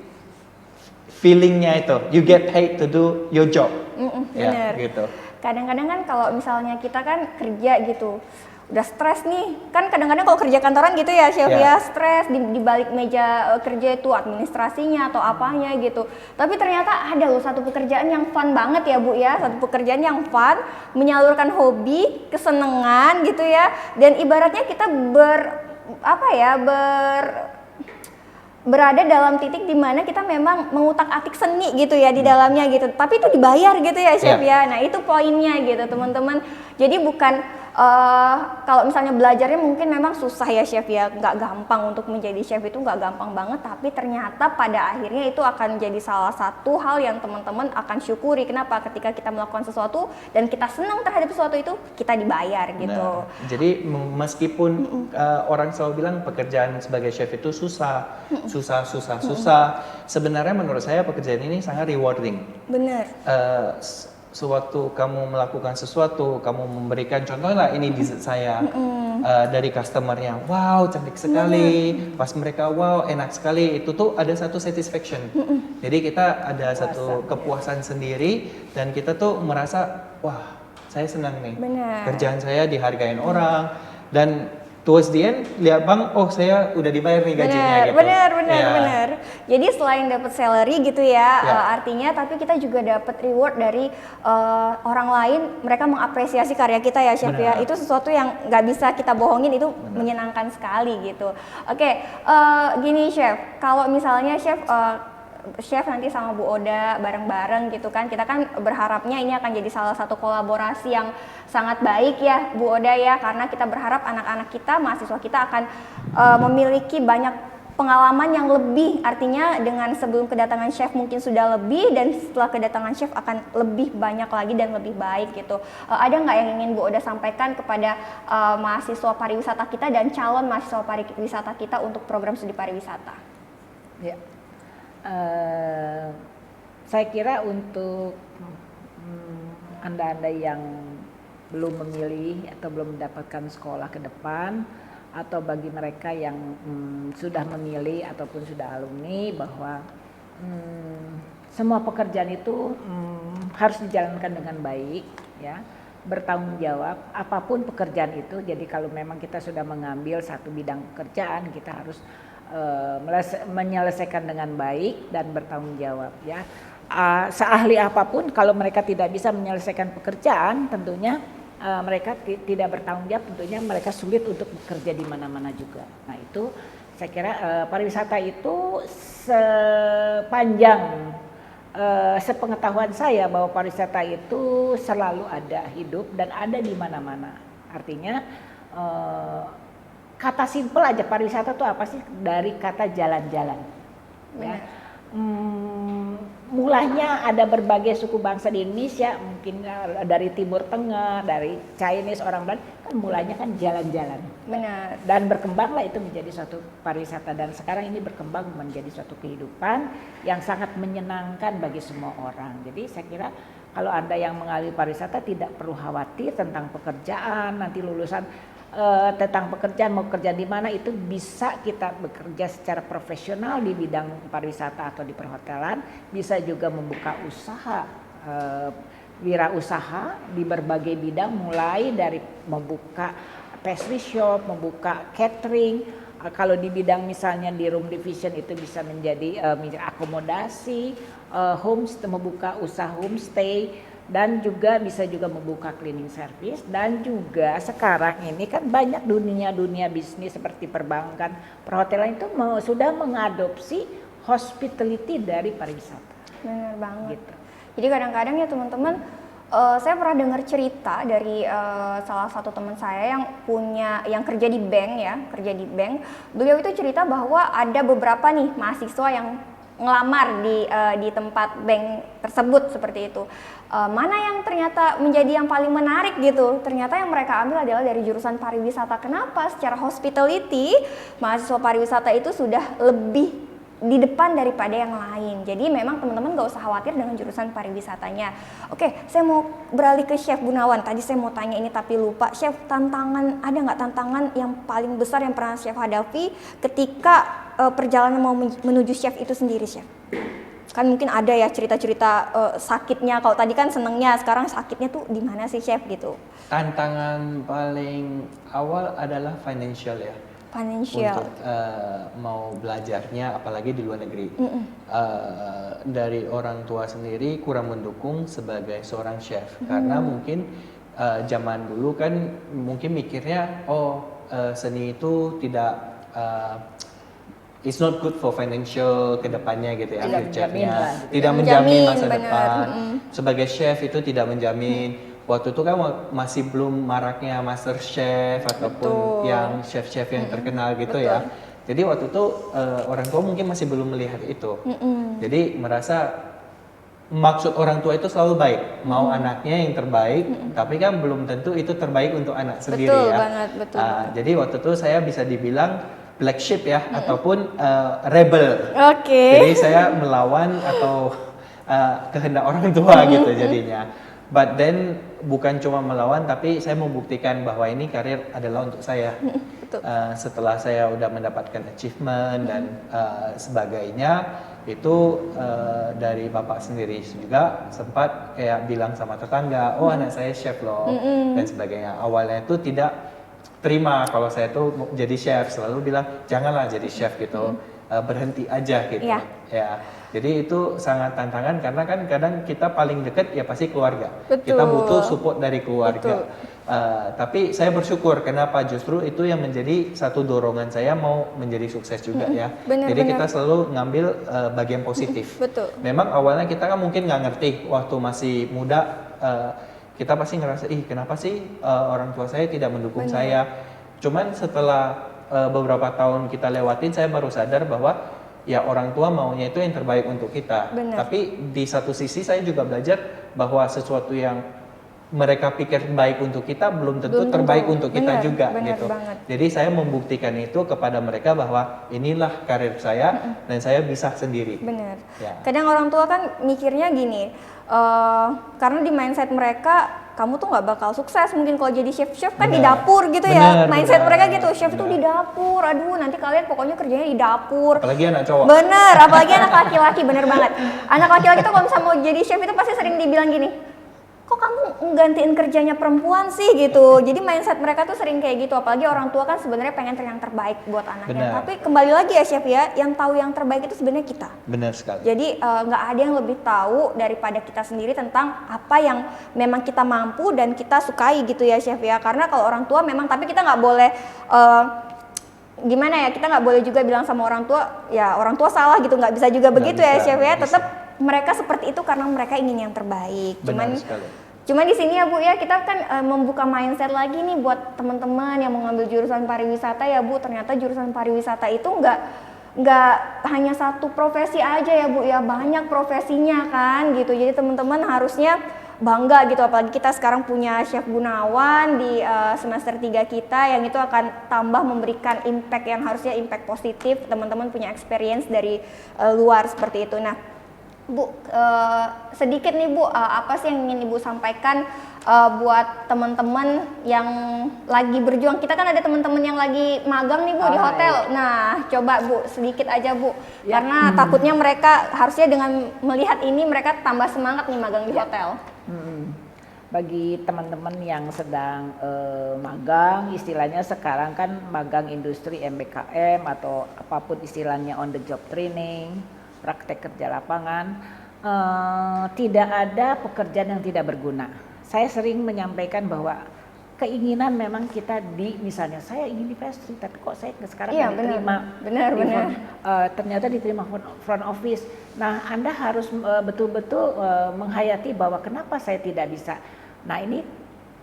feelingnya itu, you get paid to do your job. Benar. Ya, gitu. Kadang-kadang kan kalau misalnya kita kan kerja gitu, udah stres nih, kan kadang-kadang kalau kerja kantoran gitu ya Chef ya, stres di balik meja kerja itu administrasinya atau apanya gitu. Tapi ternyata ada loh satu pekerjaan yang fun banget ya Bu ya, satu pekerjaan yang fun, menyalurkan hobi, kesenangan gitu ya, dan ibaratnya kita berada dalam titik di mana kita memang mengutak-atik seni gitu ya di dalamnya gitu, tapi itu dibayar gitu ya Chef ya. Nah itu poinnya gitu teman-teman. Jadi bukan kalau misalnya belajarnya mungkin memang susah ya Chef ya, nggak gampang untuk menjadi chef itu nggak gampang banget, tapi ternyata pada akhirnya itu akan jadi salah satu hal yang teman-teman akan syukuri. Kenapa? Ketika kita melakukan sesuatu dan kita senang terhadap sesuatu itu, kita dibayar gitu. Nah, jadi meskipun orang selalu bilang pekerjaan sebagai chef itu susah, sebenarnya menurut saya pekerjaan ini sangat rewarding. Bener. Sewaktu kamu melakukan sesuatu, kamu memberikan contohnya ini dessert saya dari customernya, wow cantik sekali, pas mereka wow enak sekali, itu tuh ada satu satisfaction. Jadi kita ada satu kepuasan sendiri dan kita tuh merasa wah saya senang nih, kerjaan saya dihargain orang dan towards the end lihat bang, oh saya udah dibayar nih gajinya gitu. Benar. Jadi selain dapat salary gitu ya, artinya tapi kita juga dapat reward dari orang lain, mereka mengapresiasi karya kita ya Chef ya. Itu sesuatu yang nggak bisa kita bohongin, itu menyenangkan sekali gitu. Oke, gini Chef, kalau misalnya Chef nanti sama Bu Oda bareng-bareng gitu kan, kita kan berharapnya ini akan jadi salah satu kolaborasi yang sangat baik ya Bu Oda ya, karena kita berharap anak-anak kita, mahasiswa kita akan memiliki banyak pengalaman yang lebih, artinya dengan sebelum kedatangan chef mungkin sudah lebih, dan setelah kedatangan chef akan lebih banyak lagi dan lebih baik gitu. Ada nggak yang ingin Bu Oda sampaikan kepada mahasiswa pariwisata kita dan calon mahasiswa pariwisata kita untuk program studi pariwisata? Ya. Saya kira untuk Anda-Anda yang belum memilih atau belum mendapatkan sekolah ke depan, atau bagi mereka yang sudah memilih ataupun sudah alumni, bahwa semua pekerjaan itu harus dijalankan dengan baik ya, bertanggung jawab apapun pekerjaan itu. Jadi kalau memang kita sudah mengambil satu bidang pekerjaan, kita harus menyelesaikan dengan baik dan bertanggung jawab ya. Seahli apapun kalau mereka tidak bisa menyelesaikan pekerjaan, tentunya mereka tidak bertanggung jawab, tentunya mereka sulit untuk bekerja di mana-mana juga. Nah itu saya kira pariwisata itu sepanjang sepengetahuan saya bahwa pariwisata itu selalu ada, hidup dan ada di mana-mana. Artinya kata simpel aja, pariwisata itu apa sih? Dari kata jalan-jalan. Ya. Mulanya ada berbagai suku bangsa di Indonesia, mungkin dari Timur Tengah, dari Chinese, orang Belanda, kan mulanya kan jalan-jalan. Benar. Dan berkembanglah itu menjadi suatu pariwisata, dan sekarang ini berkembang menjadi suatu kehidupan yang sangat menyenangkan bagi semua orang. Jadi saya kira kalau Anda yang mengalami pariwisata tidak perlu khawatir tentang pekerjaan, nanti lulusan tentang pekerjaan mau kerja di mana, itu bisa kita bekerja secara profesional di bidang pariwisata atau di perhotelan, bisa juga membuka usaha, wirausaha di berbagai bidang, mulai dari membuka pastry shop, membuka catering. Kalau di bidang misalnya di room division itu bisa menjadi akomodasi, membuka usaha homestay, dan juga bisa juga membuka cleaning service. Dan juga sekarang ini kan banyak dunia bisnis seperti perbankan, perhotelan itu sudah mengadopsi hospitality dari pariwisata. Benar banget. Gitu. Jadi kadang-kadang ya teman-teman, saya pernah dengar cerita dari salah satu teman saya yang kerja di bank. Beliau itu cerita bahwa ada beberapa nih mahasiswa yang ngelamar di tempat bank tersebut seperti itu. Mana yang ternyata menjadi yang paling menarik gitu, ternyata yang mereka ambil adalah dari jurusan pariwisata. Kenapa? Secara hospitality, mahasiswa pariwisata itu sudah lebih di depan daripada yang lain. Jadi memang teman-teman gak usah khawatir dengan jurusan pariwisatanya. Oke, saya mau beralih ke Chef Gunawan. Tadi saya mau tanya ini tapi lupa. Chef, ada nggak tantangan yang paling besar yang pernah Chef hadapi ketika perjalanan mau menuju chef itu sendiri, Chef? Kan mungkin ada ya cerita-cerita sakitnya. Kalau tadi kan senengnya, sekarang sakitnya tuh di mana sih, Chef, gitu? Tantangan paling awal adalah financial ya. Financial. Untuk mau belajarnya, apalagi di luar negeri. Dari orang tua sendiri kurang mendukung sebagai seorang chef, karena mungkin zaman dulu kan mungkin mikirnya seni itu tidak it's not good for financial kedepannya gitu ya, future-nya. Tidak menjamin masa depan. Sebagai chef itu tidak menjamin. Waktu itu kan masih belum maraknya Master Chef ataupun yang chef-chef yang terkenal gitu ya. Jadi waktu itu orang tua mungkin masih belum melihat itu. Jadi merasa maksud orang tua itu selalu baik, mau anaknya yang terbaik, tapi kan belum tentu itu terbaik untuk anak sendiri ya. Betul banget. Jadi waktu itu saya bisa dibilang black sheep ya, ataupun rebel. Jadi saya melawan atau kehendak orang tua gitu jadinya. But then bukan cuma melawan, tapi saya membuktikan bahwa ini karir adalah untuk saya. Setelah saya udah mendapatkan achievement dan sebagainya, itu dari bapak sendiri juga sempat kayak bilang sama tetangga, anak saya chef loh dan sebagainya. Awalnya itu tidak terima kalau saya tuh jadi chef, selalu bilang janganlah jadi chef gitu, berhenti aja gitu. Ya. Jadi itu sangat tantangan karena kan kadang kita paling dekat ya pasti keluarga. Kita butuh support dari keluarga. Tapi saya bersyukur kenapa justru itu yang menjadi satu dorongan saya mau menjadi sukses juga ya. Jadi kita selalu ngambil bagian positif. Memang awalnya kita kan mungkin nggak ngerti waktu masih muda. Kita pasti ngerasa kenapa sih orang tua saya tidak mendukung saya. Cuman setelah beberapa tahun kita lewatin, saya baru sadar bahwa ya orang tua maunya itu yang terbaik untuk kita. Tapi di satu sisi saya juga belajar bahwa sesuatu yang mereka pikir baik untuk kita belum tentu terbaik untuk kita juga gitu. Jadi saya membuktikan itu kepada mereka bahwa inilah karir saya dan saya bisa sendiri. Ya. Kadang orang tua kan mikirnya gini, karena di mindset mereka kamu tuh nggak bakal sukses mungkin kalau jadi chef kan di dapur gitu ya. Mindset mereka gitu, chef itu di dapur. Aduh, nanti kalian pokoknya kerjanya di dapur. Apalagi anak cowok. Apalagi anak laki-laki, bener banget. Anak laki-laki tuh kalau misalnya mau jadi chef itu pasti sering dibilang gini, kok kamu nggantiin kerjanya perempuan sih gitu. Jadi mindset mereka tuh sering kayak gitu. Apalagi orang tua kan sebenarnya pengen yang terbaik buat anaknya. Tapi kembali lagi ya chef ya, yang tahu yang terbaik itu sebenarnya kita. Benar sekali. Jadi nggak ada yang lebih tahu daripada kita sendiri tentang apa yang memang kita mampu dan kita sukai gitu ya chef ya. Karena kalau orang tua memang, tapi kita nggak boleh gimana ya, kita nggak boleh juga bilang sama orang tua ya orang tua salah gitu, nggak bisa juga begitu ya chef ya. Tetap mereka seperti itu karena mereka ingin yang terbaik. Benar sekali. Cuman di sini ya Bu ya, kita kan membuka mindset lagi nih buat teman-teman yang mau ngambil jurusan pariwisata ya Bu. Ternyata jurusan pariwisata itu nggak hanya satu profesi aja ya Bu ya, banyak profesinya kan gitu. Jadi teman-teman harusnya bangga gitu, apalagi kita sekarang punya Chef Gunawan di semester 3 kita yang itu akan tambah memberikan impact yang harusnya impact positif. Teman-teman punya experience dari luar seperti itu. Nah Bu, sedikit nih Bu, apa sih yang ingin Ibu sampaikan buat teman-teman yang lagi berjuang? Kita kan ada teman-teman yang lagi magang nih Bu di hotel. Iya. Nah, coba Bu, sedikit aja Bu, karena takutnya mereka harusnya dengan melihat ini mereka tambah semangat nih magang di hotel. Bagi teman-teman yang sedang magang, istilahnya sekarang kan magang industri MBKM atau apapun istilahnya on the job training, praktek kerja lapangan, tidak ada pekerjaan yang tidak berguna. Saya sering menyampaikan bahwa keinginan memang kita misalnya saya ingin di pastry, tapi kok saya sekarang nggak diterima. Benar. Ternyata diterima front office. Nah, Anda harus betul-betul menghayati bahwa kenapa saya tidak bisa. Nah, ini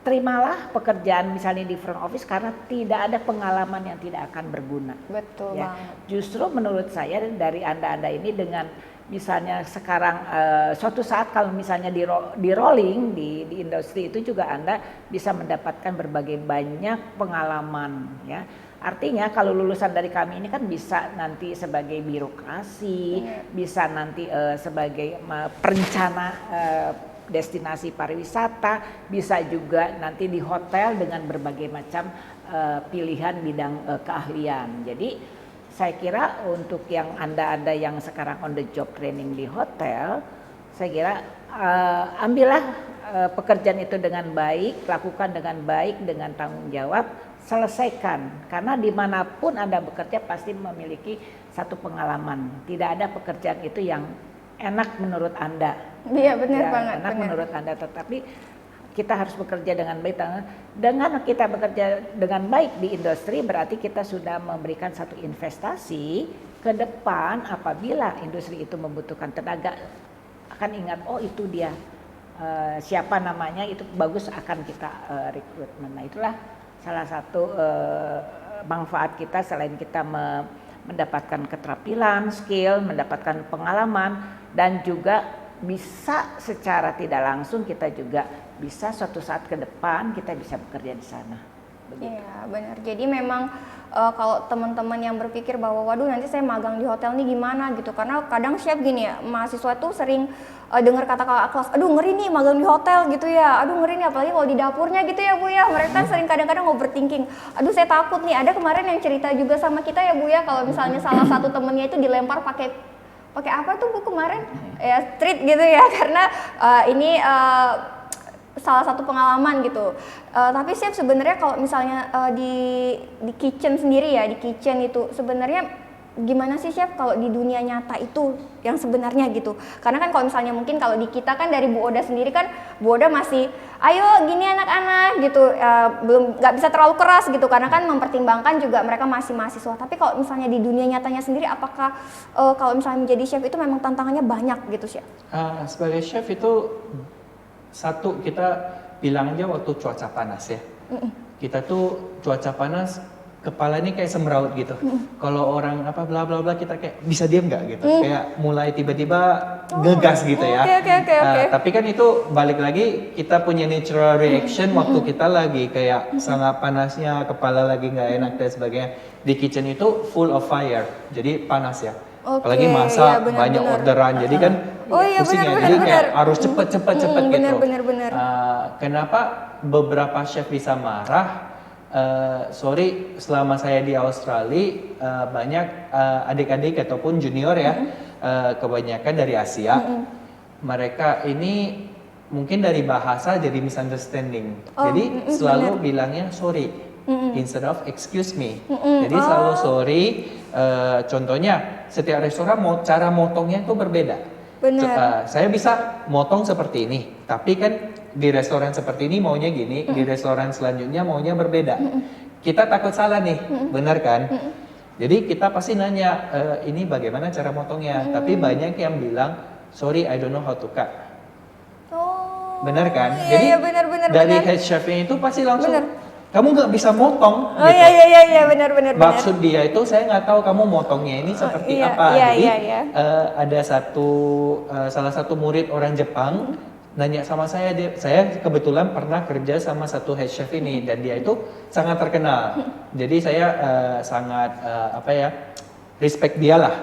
terimalah pekerjaan misalnya di front office karena tidak ada pengalaman yang tidak akan berguna. Betul Ya. banget. Justru menurut saya dari Anda ini dengan misalnya sekarang suatu saat kalau misalnya di rolling di industri itu juga Anda bisa mendapatkan berbagai banyak pengalaman ya. Artinya kalau lulusan dari kami ini kan bisa nanti sebagai birokrasi, bisa nanti sebagai perencana destinasi pariwisata, bisa juga nanti di hotel dengan berbagai macam pilihan bidang keahlian. Jadi saya kira untuk yang Anda yang sekarang on the job training di hotel, saya kira ambillah pekerjaan itu dengan baik, lakukan dengan baik, dengan tanggung jawab, selesaikan. Karena dimanapun Anda bekerja pasti memiliki satu pengalaman. Tidak ada pekerjaan itu yang enak menurut Anda. Iya benar banget. Enak menurut Anda, tetapi kita harus bekerja dengan baik. Dengan kita bekerja dengan baik di industri berarti kita sudah memberikan satu investasi ke depan. Apabila industri itu membutuhkan tenaga, akan ingat oh itu dia siapa namanya, itu bagus, akan kita rekrutmen. Nah, itulah salah satu manfaat kita selain kita mendapatkan keterampilan, skill, mendapatkan pengalaman, dan juga bisa secara tidak langsung kita juga bisa suatu saat ke depan kita bisa bekerja di sana. Iya benar. Jadi memang kalau teman-teman yang berpikir bahwa waduh nanti saya magang di hotel nih gimana gitu, karena kadang chef gini ya, mahasiswa tuh sering dengar kata kakak kelas, aduh ngeri nih magang di hotel gitu ya, aduh ngeri nih apalagi kalau di dapurnya gitu ya Bu ya. Mereka kan sering kadang-kadang overthinking, aduh saya takut nih. Ada kemarin yang cerita juga sama kita ya Bu ya, kalau misalnya salah satu temennya itu dilempar pakai apa tuh Bu kemarin ya, street gitu ya, karena ini salah satu pengalaman gitu. Tapi chef sebenarnya kalau misalnya di kitchen sendiri ya, di kitchen itu sebenarnya gimana sih chef kalau di dunia nyata itu yang sebenarnya gitu? Karena kan kalau misalnya mungkin kalau di kita kan dari Bu Oda sendiri kan, Bu Oda masih ayo gini anak-anak gitu, belum nggak bisa terlalu keras gitu karena kan mempertimbangkan juga mereka masih mahasiswa. Tapi kalau misalnya di dunia nyatanya sendiri, apakah kalau misalnya menjadi chef itu memang tantangannya banyak gitu chef? Sebagai chef itu satu, kita bilang aja waktu cuaca panas ya. Kita tuh cuaca panas, kepala ini kayak semeraut gitu. Kalau orang apa bla bla bla, kita kayak bisa diam nggak gitu. Kayak mulai tiba-tiba ngegas gitu ya. Oke. Tapi kan itu balik lagi kita punya natural reaction waktu kita lagi kayak sangat panasnya, kepala lagi nggak enak dan sebagainya. Di kitchen itu full of fire, jadi panas ya. Apalagi masak ya, banyak orderan, jadi kan pusing ya. Jadi kayak harus cepet gitu. Bener. Kenapa beberapa chef bisa marah? Sorry, selama saya di Australia banyak adik-adik ataupun junior ya, kebanyakan dari Asia. Mereka ini mungkin dari bahasa jadi misunderstanding. Jadi selalu bilangnya sorry instead of excuse me. Jadi selalu sorry. Contohnya setiap restoran cara motongnya itu berbeda. Saya bisa motong seperti ini, tapi kan di restoran seperti ini maunya gini, di restoran selanjutnya maunya berbeda. Kita takut salah nih, benar kan? Jadi kita pasti nanya, ini bagaimana cara motongnya? Tapi banyak yang bilang sorry I don't know how to cut. Oh. Bener kan? Iya, Jadi iya, benar dari head chefnya itu pasti langsung kamu nggak bisa motong. Oh gitu. iya benar. Maksud dia itu saya nggak tahu kamu motongnya ini seperti iya, apa. iya, Jadi iya. ada salah satu murid orang Jepang nanya sama saya kebetulan pernah kerja sama satu head chef ini dan dia itu sangat terkenal. Jadi saya sangat respect dia lah.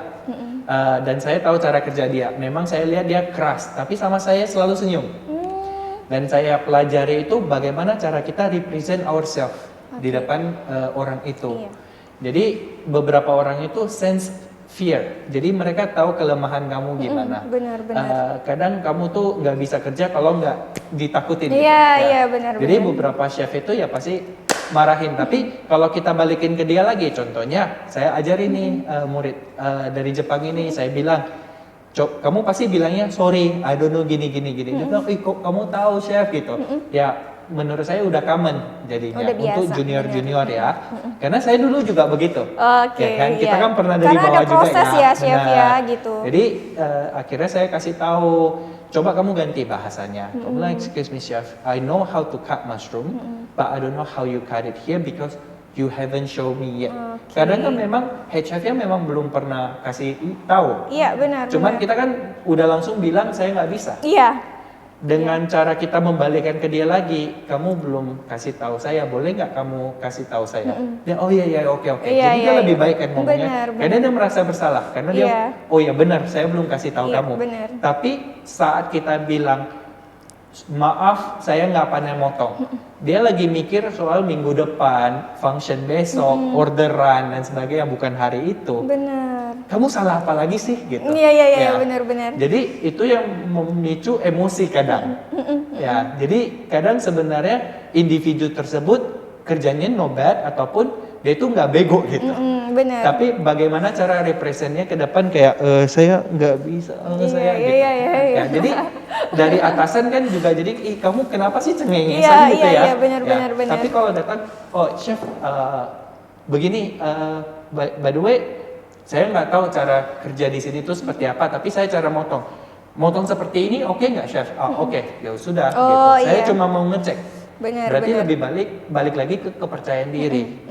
Dan saya tahu cara kerja dia. Memang saya lihat dia keras, tapi sama saya selalu senyum. Dan saya pelajari itu bagaimana cara kita represent ourselves di depan orang itu. Iya. Jadi beberapa orang itu sense fear. Jadi mereka tahu kelemahan kamu gimana. Benar. Kadang kamu tuh nggak bisa kerja kalau nggak ditakutin. Iya, benar. Jadi beberapa chef itu ya pasti marahin. Tapi kalau kita balikin ke dia lagi, contohnya saya ajarin nih murid dari Jepang ini, saya bilang, kamu pasti bilangnya sorry, I don't know gini. Dia bilang, kok kamu tahu chef gitu. Ya menurut saya udah common jadinya Udah biasa, untuk junior ya. Karena saya dulu juga begitu. Oke, Ya kan? Kita iya. kan pernah dari Karena bawah ada juga proses ya, chef Benar. ya, gitu. Jadi akhirnya saya kasih tahu, coba kamu ganti bahasanya. Kamu bilang, excuse me chef, I know how to cut mushroom, but I don't know how you cut it here because you haven't show me yet. Kadang kan memang head chefnya memang belum pernah kasih tahu. Iya, benar. Cuman kita kan udah langsung bilang saya nggak bisa. Iya. Dengan cara kita membalikkan ke dia lagi, kamu belum kasih tahu saya, boleh nggak kamu kasih tahu saya? Dia oh iya oke. Iya, Jadi dia lebih baik kan ngomongnya. Benar. Karena dia merasa bersalah, karena dia Iya. oh ya benar, saya belum kasih tahu Iya, kamu. benar. Tapi saat kita bilang maaf, saya nggak pandai motong. Dia lagi mikir soal minggu depan, function besok, orderan dan sebagainya, bukan hari itu. Benar. Kamu salah apa lagi sih gitu? Iya, Ya. benar. Jadi itu yang memicu emosi kadang. Ya, jadi kadang sebenarnya individu tersebut kerjanya no bad ataupun dia itu nggak bego gitu. Benar. Tapi bagaimana cara representnya ke depan kayak saya nggak bisa, saya gitu. Iya. Ya, jadi dari atasan kan juga jadi kamu kenapa sih cengengesan Iya, gitu ya? iya, benar. Tapi kalau datang, oh chef begini, by the way saya nggak tahu cara kerja di sini tuh seperti apa, tapi saya cara motong seperti ini oke nggak chef? Oke, ya sudah. Oh, gitu. Saya iya. cuma mau ngecek. Benar. Berarti lebih balik lagi ke kepercayaan diri.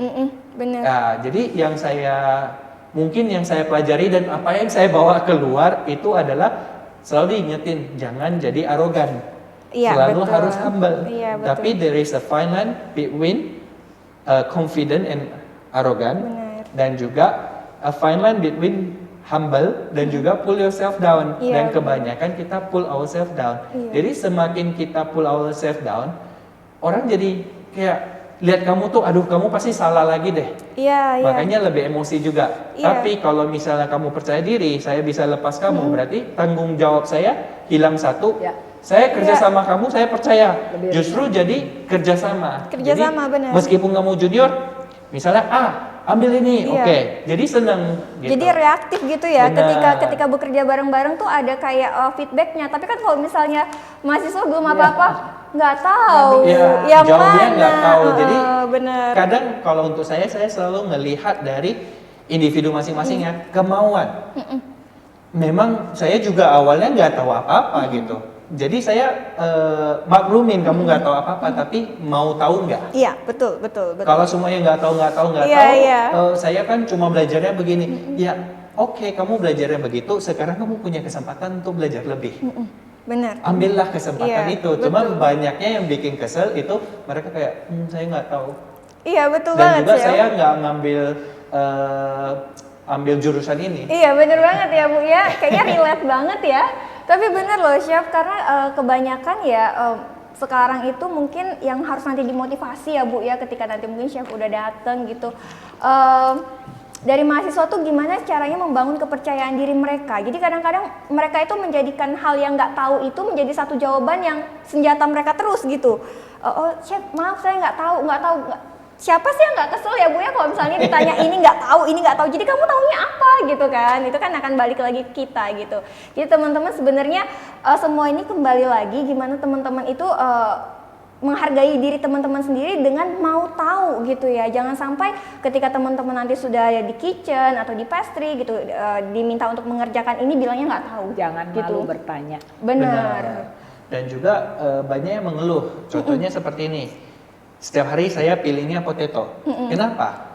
Benar. Nah, jadi yang saya pelajari dan apa yang saya bawa keluar itu adalah selalu diingetin jangan jadi arogan. Iya, Selalu betul. harus humble. Iya, betul. Tapi there is a fine line between confident and arrogant. Benar. Dan juga a fine line between humble dan juga pull yourself down. Iya, Dan kebanyakan kita pull ourselves down. Iya. Jadi semakin kita pull ourselves down, orang jadi kayak lihat kamu tuh, aduh kamu pasti salah lagi deh. Iya. Makanya lebih emosi juga. Iya. Tapi kalau misalnya kamu percaya diri, saya bisa lepas kamu, berarti tanggung jawab saya hilang satu. Ya. Saya kerja Iya. sama kamu, saya percaya. Lebih Justru jadi kerjasama. Kerjasama, Jadi, benar. Meskipun kamu junior, misalnya ambil ini, Iya. oke. Jadi seneng. Gitu. Jadi reaktif gitu ya, Benar. ketika bekerja bareng-bareng tuh ada kayak feedbacknya. Tapi kan kalau misalnya mahasiswa belum apa-apa, nggak tahu Ya, yang jawabnya mana. nggak tahu. Jadi benar. kadang kalau untuk saya selalu melihat dari individu masing-masing ya, kemauan. Memang saya juga awalnya nggak tahu apa-apa gitu. Jadi saya maklumin kamu nggak tahu apa-apa, tapi mau tahu nggak? Iya, betul. Kalau semuanya nggak tahu, Iya, iya. saya kan cuma belajarnya begini. Ya, oke, kamu belajarnya begitu. Sekarang kamu punya kesempatan untuk belajar lebih. Benar. Ambillah kesempatan Iya, itu. Cuma betul. banyaknya yang bikin kesel itu mereka kayak, saya nggak tahu. Iya, betul Dan banget juga Chef. saya nggak ambil jurusan ini. Iya, bener banget ya Bu ya. Kayaknya relate banget ya. Tapi bener loh Chef, karena kebanyakan ya sekarang itu mungkin yang harus nanti dimotivasi ya Bu ya, ketika nanti mungkin Chef udah dateng gitu. Dari mahasiswa tuh gimana caranya membangun kepercayaan diri mereka. Jadi kadang-kadang mereka itu menjadikan hal yang nggak tahu itu menjadi satu jawaban yang senjata mereka terus gitu. Oh Chef, maaf saya nggak tahu. Siapa sih yang nggak kesel ya Bu ya kalau misalnya ditanya ini nggak tahu. Jadi kamu taunya apa gitu kan? Itu kan akan balik lagi ke kita gitu. Jadi teman-teman sebenarnya semua ini kembali lagi gimana teman-teman itu menghargai diri teman-teman sendiri dengan mau tahu gitu ya. Jangan sampai ketika teman-teman nanti sudah ada di kitchen atau di pastry gitu diminta untuk mengerjakan ini bilangnya nggak tahu. Jangan gitu. malu bertanya. Benar. Dan juga banyak yang mengeluh. Contohnya seperti ini. Setiap hari saya pilihnya potato. Kenapa?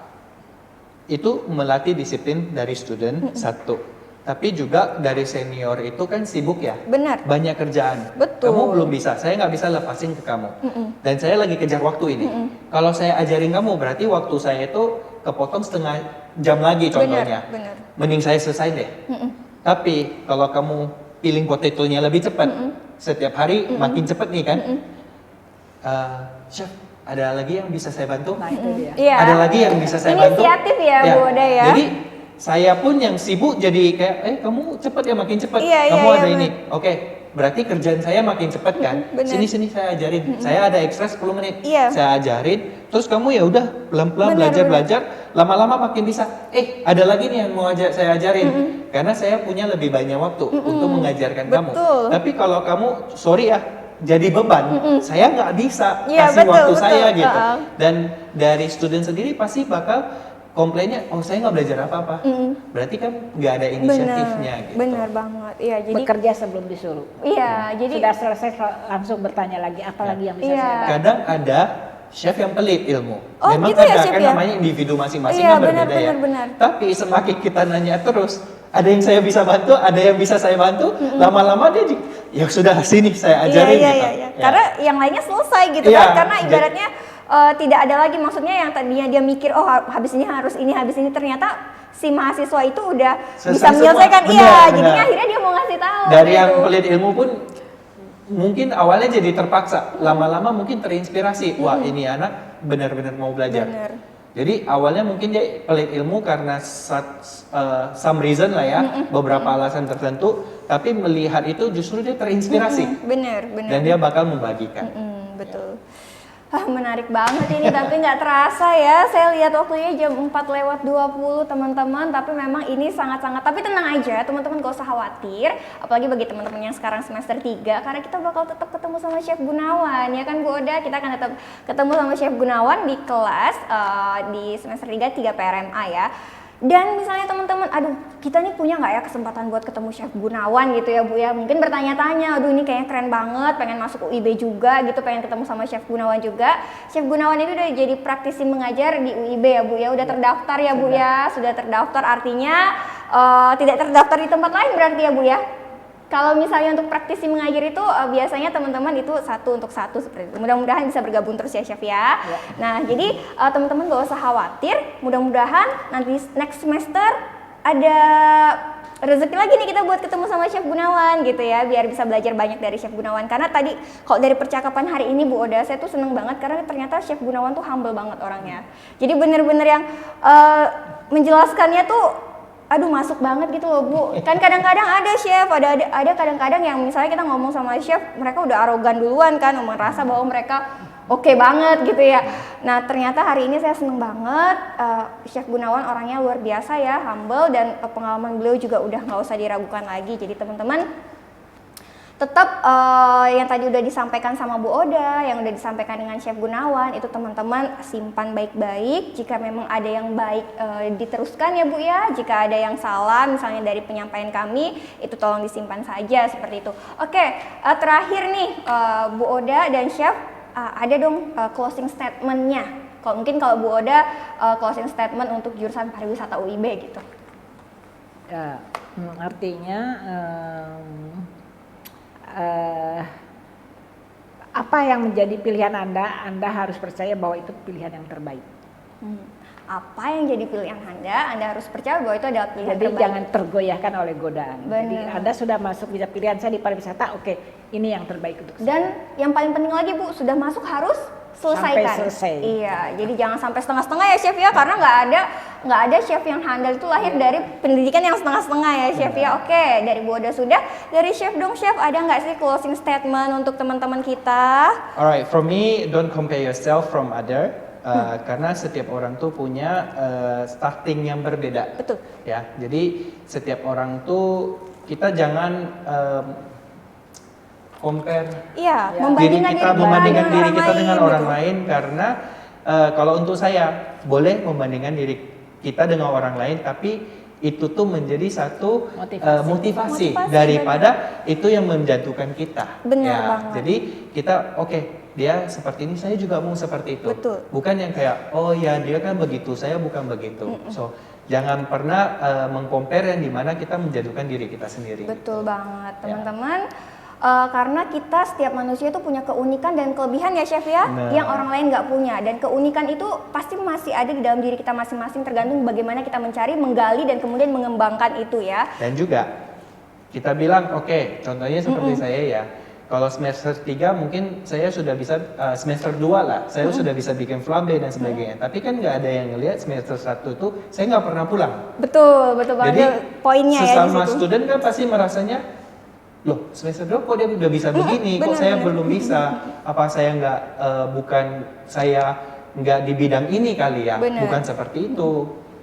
Itu melatih disiplin dari student satu. Tapi juga dari senior itu kan sibuk ya. Benar. Banyak kerjaan. Betul. Kamu belum bisa, saya nggak bisa lepasin ke kamu. Dan saya lagi kejar waktu ini. Kalau saya ajarin kamu, berarti waktu saya itu kepotong setengah jam lagi contohnya. Benar. Mending saya selesai deh. Tapi kalau kamu peeling potatonya lebih cepat, setiap hari makin cepat nih kan. Chef, ada lagi yang bisa saya bantu? Nah itu dia. Iya. Ada lagi yang bisa saya bantu? Inisiatif ya, Bu Oda ya. Jadi saya pun yang sibuk jadi kayak, kamu cepat ya, makin cepat. Iya, Kamu iya, ada iya, ini. Oke, berarti kerjaan saya makin cepat kan? benar. Sini saya ajarin. Saya ada ekstra 10 menit. Iya. Saya ajarin. Terus kamu ya udah pelan-pelan Benar, belajar. Lama-lama makin bisa. Ada lagi nih yang mau saya ajarin. Karena saya punya lebih banyak waktu untuk mengajarkan kamu. Betul. Tapi kalau kamu, sorry ya, jadi beban, saya nggak bisa Iya, kasih waktu betul. saya gitu. Uh-uh. Dan dari student sendiri pasti bakal komplainnya, saya nggak belajar apa-apa. Berarti kan nggak ada inisiatifnya gitu. Benar banget. Iya, jadi Bekerja sebelum disuruh. iya, jadi Sudah selesai langsung bertanya lagi apa lagi yang bisa Iya. saya bantu. Kadang ada chef yang pelit ilmu. Oh, Memang gitu ya, ada chef kan ya? namanya individu masing-masing Iya, kan benar, berbeda ya. benar. Tapi semakin kita nanya terus, ada yang saya bisa bantu, ada yang bisa saya bantu, lama-lama dia ya sudah sini saya ajarin iya, gitu. iya. Karena yang lainnya selesai gitu Iya, kan. Karena ibaratnya tidak ada lagi, maksudnya yang tadinya dia mikir habis ini harus ini, habis ini, ternyata si mahasiswa itu udah Selesai bisa semua. menyelesaikan. Benar, Iya, benar. jadinya akhirnya dia mau ngasih tahu. Dari gitu. yang pelit ilmu pun mungkin awalnya jadi terpaksa, lama-lama mungkin terinspirasi. Wah, ini anak benar-benar mau belajar. Benar. Jadi awalnya mungkin dia pelit ilmu karena some reason lah ya, beberapa alasan tertentu. Tapi melihat itu justru dia terinspirasi Benar. dan dia bakal membagikan. Betul. Menarik banget ini, tapi nggak terasa ya. Saya lihat waktunya jam 4:20 teman-teman, tapi memang ini sangat-sangat, tapi tenang aja teman-teman, gak usah khawatir. Apalagi bagi teman-teman yang sekarang semester 3, karena kita bakal tetap ketemu sama Chef Gunawan, ya kan Bu Oda? Kita akan tetap ketemu sama Chef Gunawan di kelas di semester 3 PRMA ya. Dan misalnya teman-teman, aduh kita nih punya nggak ya kesempatan buat ketemu Chef Gunawan gitu ya Bu ya. Mungkin bertanya-tanya, aduh ini kayaknya keren banget, pengen masuk UIB juga gitu, pengen ketemu sama Chef Gunawan juga. Chef Gunawan itu udah jadi praktisi mengajar di UIB ya Bu ya, udah terdaftar ya Bu ya. Sudah terdaftar, artinya tidak terdaftar di tempat lain berarti ya Bu ya. Kalau misalnya untuk praktisi mengajar itu biasanya teman-teman itu satu untuk satu seperti itu. Mudah-mudahan bisa bergabung terus ya Chef ya. Nah jadi teman-teman gak usah khawatir. Mudah-mudahan nanti next semester ada rezeki lagi nih kita buat ketemu sama Chef Gunawan gitu ya. Biar bisa belajar banyak dari Chef Gunawan. Karena tadi kalau dari percakapan hari ini Bu Oda, saya tuh seneng banget karena ternyata Chef Gunawan tuh humble banget orangnya. Jadi bener-bener yang menjelaskannya tuh aduh masuk banget gitu loh Bu. Kan kadang-kadang ada chef, ada kadang-kadang yang misalnya kita ngomong sama chef, mereka udah arogan duluan kan, merasa bahwa mereka oke banget gitu ya. Nah ternyata hari ini saya seneng banget, Chef Gunawan orangnya luar biasa ya, humble, dan pengalaman beliau juga udah nggak usah diragukan lagi. Jadi teman-teman tetap yang tadi udah disampaikan sama Bu Oda, yang udah disampaikan dengan Chef Gunawan, itu teman-teman simpan baik-baik. Jika memang ada yang baik diteruskan ya Bu ya. Jika ada yang salah misalnya dari penyampaian kami, itu tolong disimpan saja seperti itu. Oke, terakhir nih Bu Oda dan Chef, ada dong closing statement-nya. Mungkin kalau Bu Oda closing statement untuk jurusan pariwisata UIB gitu. Ya, artinya apa yang menjadi pilihan Anda harus percaya bahwa itu pilihan yang terbaik. Apa yang jadi pilihan Anda harus percaya bahwa itu adalah pilihan Jadi terbaik. jangan tergoyahkan oleh godaan. Jadi Benar. Anda sudah masuk, bisa pilihan saya di pariwisata, oke, ini yang terbaik untuk saya. Dan yang paling penting lagi Bu, sudah masuk harus selesaikan. Sampai selesai. Iya, jadi jangan sampai setengah-setengah ya Chef ya, karena nggak ada chef yang handal itu lahir dari pendidikan yang setengah-setengah ya Chef ya. Oke, dari Bu Oda sudah, dari Chef dong Chef, ada nggak sih closing statement untuk teman-teman kita? Alright, for me, don't compare yourself from other. Karena setiap orang tuh punya starting yang berbeda. Betul. Ya, jadi setiap orang tuh kita jangan compare Iya, Ya. diri membandingkan kita, membandingkan diri kita dengan gitu. orang lain, karena kalau untuk saya boleh membandingkan diri kita dengan orang lain, tapi itu tuh menjadi satu motivasi Motivasi, daripada itu yang menjatuhkan kita. Benar Ya, banget. jadi kita oke, dia seperti ini, saya juga mau seperti itu. Betul. Bukan yang kayak oh ya dia kan begitu, saya bukan begitu. So jangan pernah mengcompare yang dimana kita menjatuhkan diri kita sendiri. Betul banget, Ya. teman-teman. Karena kita setiap manusia itu punya keunikan dan kelebihan ya Chef ya, Nah. yang orang lain nggak punya. Dan keunikan itu pasti masih ada di dalam diri kita masing-masing, tergantung bagaimana kita mencari, menggali, dan kemudian mengembangkan itu ya. Dan juga kita bilang oke, contohnya seperti saya ya. Kalau semester 3 mungkin saya sudah bisa semester 2 lah, saya sudah bisa bikin flambe dan sebagainya. Tapi kan nggak ada yang ngelihat semester 1 itu saya nggak pernah pulang. Betul, betul Jadi banget poinnya ya di sesama situ. student kan pasti merasanya, loh semester 2 kok dia udah bisa begini, kok benar, saya benar. belum bisa, apa saya nggak bukan saya nggak di bidang ini kali ya, Benar. bukan seperti itu.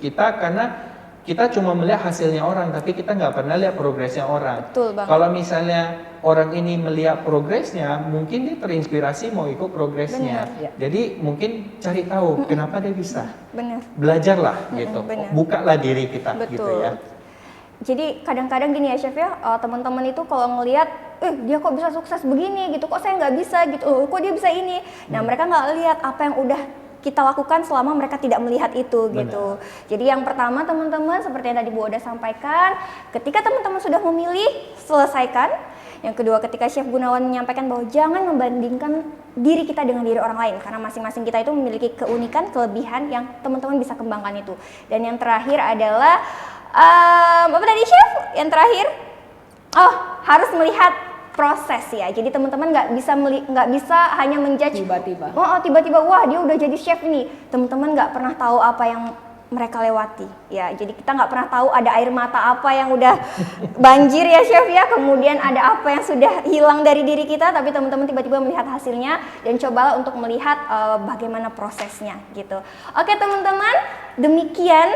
Kita karena kita cuma melihat hasilnya orang, tapi kita nggak pernah lihat progresnya orang. Betul banget. Kalau misalnya orang ini melihat progresnya, mungkin dia terinspirasi mau ikut progresnya. Benar, ya. Jadi mungkin cari tahu kenapa dia bisa. Benar. Belajarlah gitu, benar. bukalah diri kita Betul. gitu ya. Jadi kadang-kadang gini ya Chef ya, teman-teman itu kalau ngelihat, dia kok bisa sukses begini gitu, kok saya nggak bisa gitu, kok dia bisa ini. Nah mereka nggak lihat apa yang udah kita lakukan selama mereka tidak melihat itu gitu. Jadi yang pertama teman-teman, seperti yang tadi Bu Oda sampaikan, ketika teman-teman sudah memilih, selesaikan. Yang kedua, ketika Chef Gunawan menyampaikan bahwa jangan membandingkan diri kita dengan diri orang lain, karena masing-masing kita itu memiliki keunikan, kelebihan yang teman-teman bisa kembangkan itu. Dan yang terakhir adalah apa tadi Chef? Yang terakhir, harus melihat proses ya. Jadi teman-teman nggak bisa hanya menjudge Tiba-tiba. tiba-tiba wah dia udah jadi chef nih. Teman-teman nggak pernah tahu apa yang mereka lewati ya. Jadi kita nggak pernah tahu ada air mata apa yang udah banjir ya Chef ya, kemudian ada apa yang sudah hilang dari diri kita, tapi teman-teman tiba-tiba melihat hasilnya dan cobalah untuk melihat bagaimana prosesnya gitu. Oke teman-teman, demikian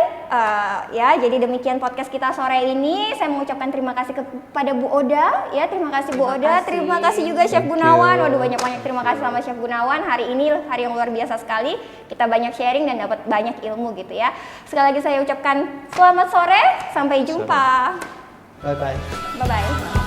ya, jadi demikian podcast kita sore ini. Saya mengucapkan terima kasih kepada Bu Oda ya, terima kasih Bu Oda, terima kasih juga Chef Thank Gunawan. you. Waduh banyak terima kasih sama Chef Gunawan. Hari ini hari yang luar biasa sekali, kita banyak sharing dan dapat banyak ilmu gitu ya. Sekali lagi saya ucapkan selamat sore, sampai jumpa. Bye bye. Bye bye.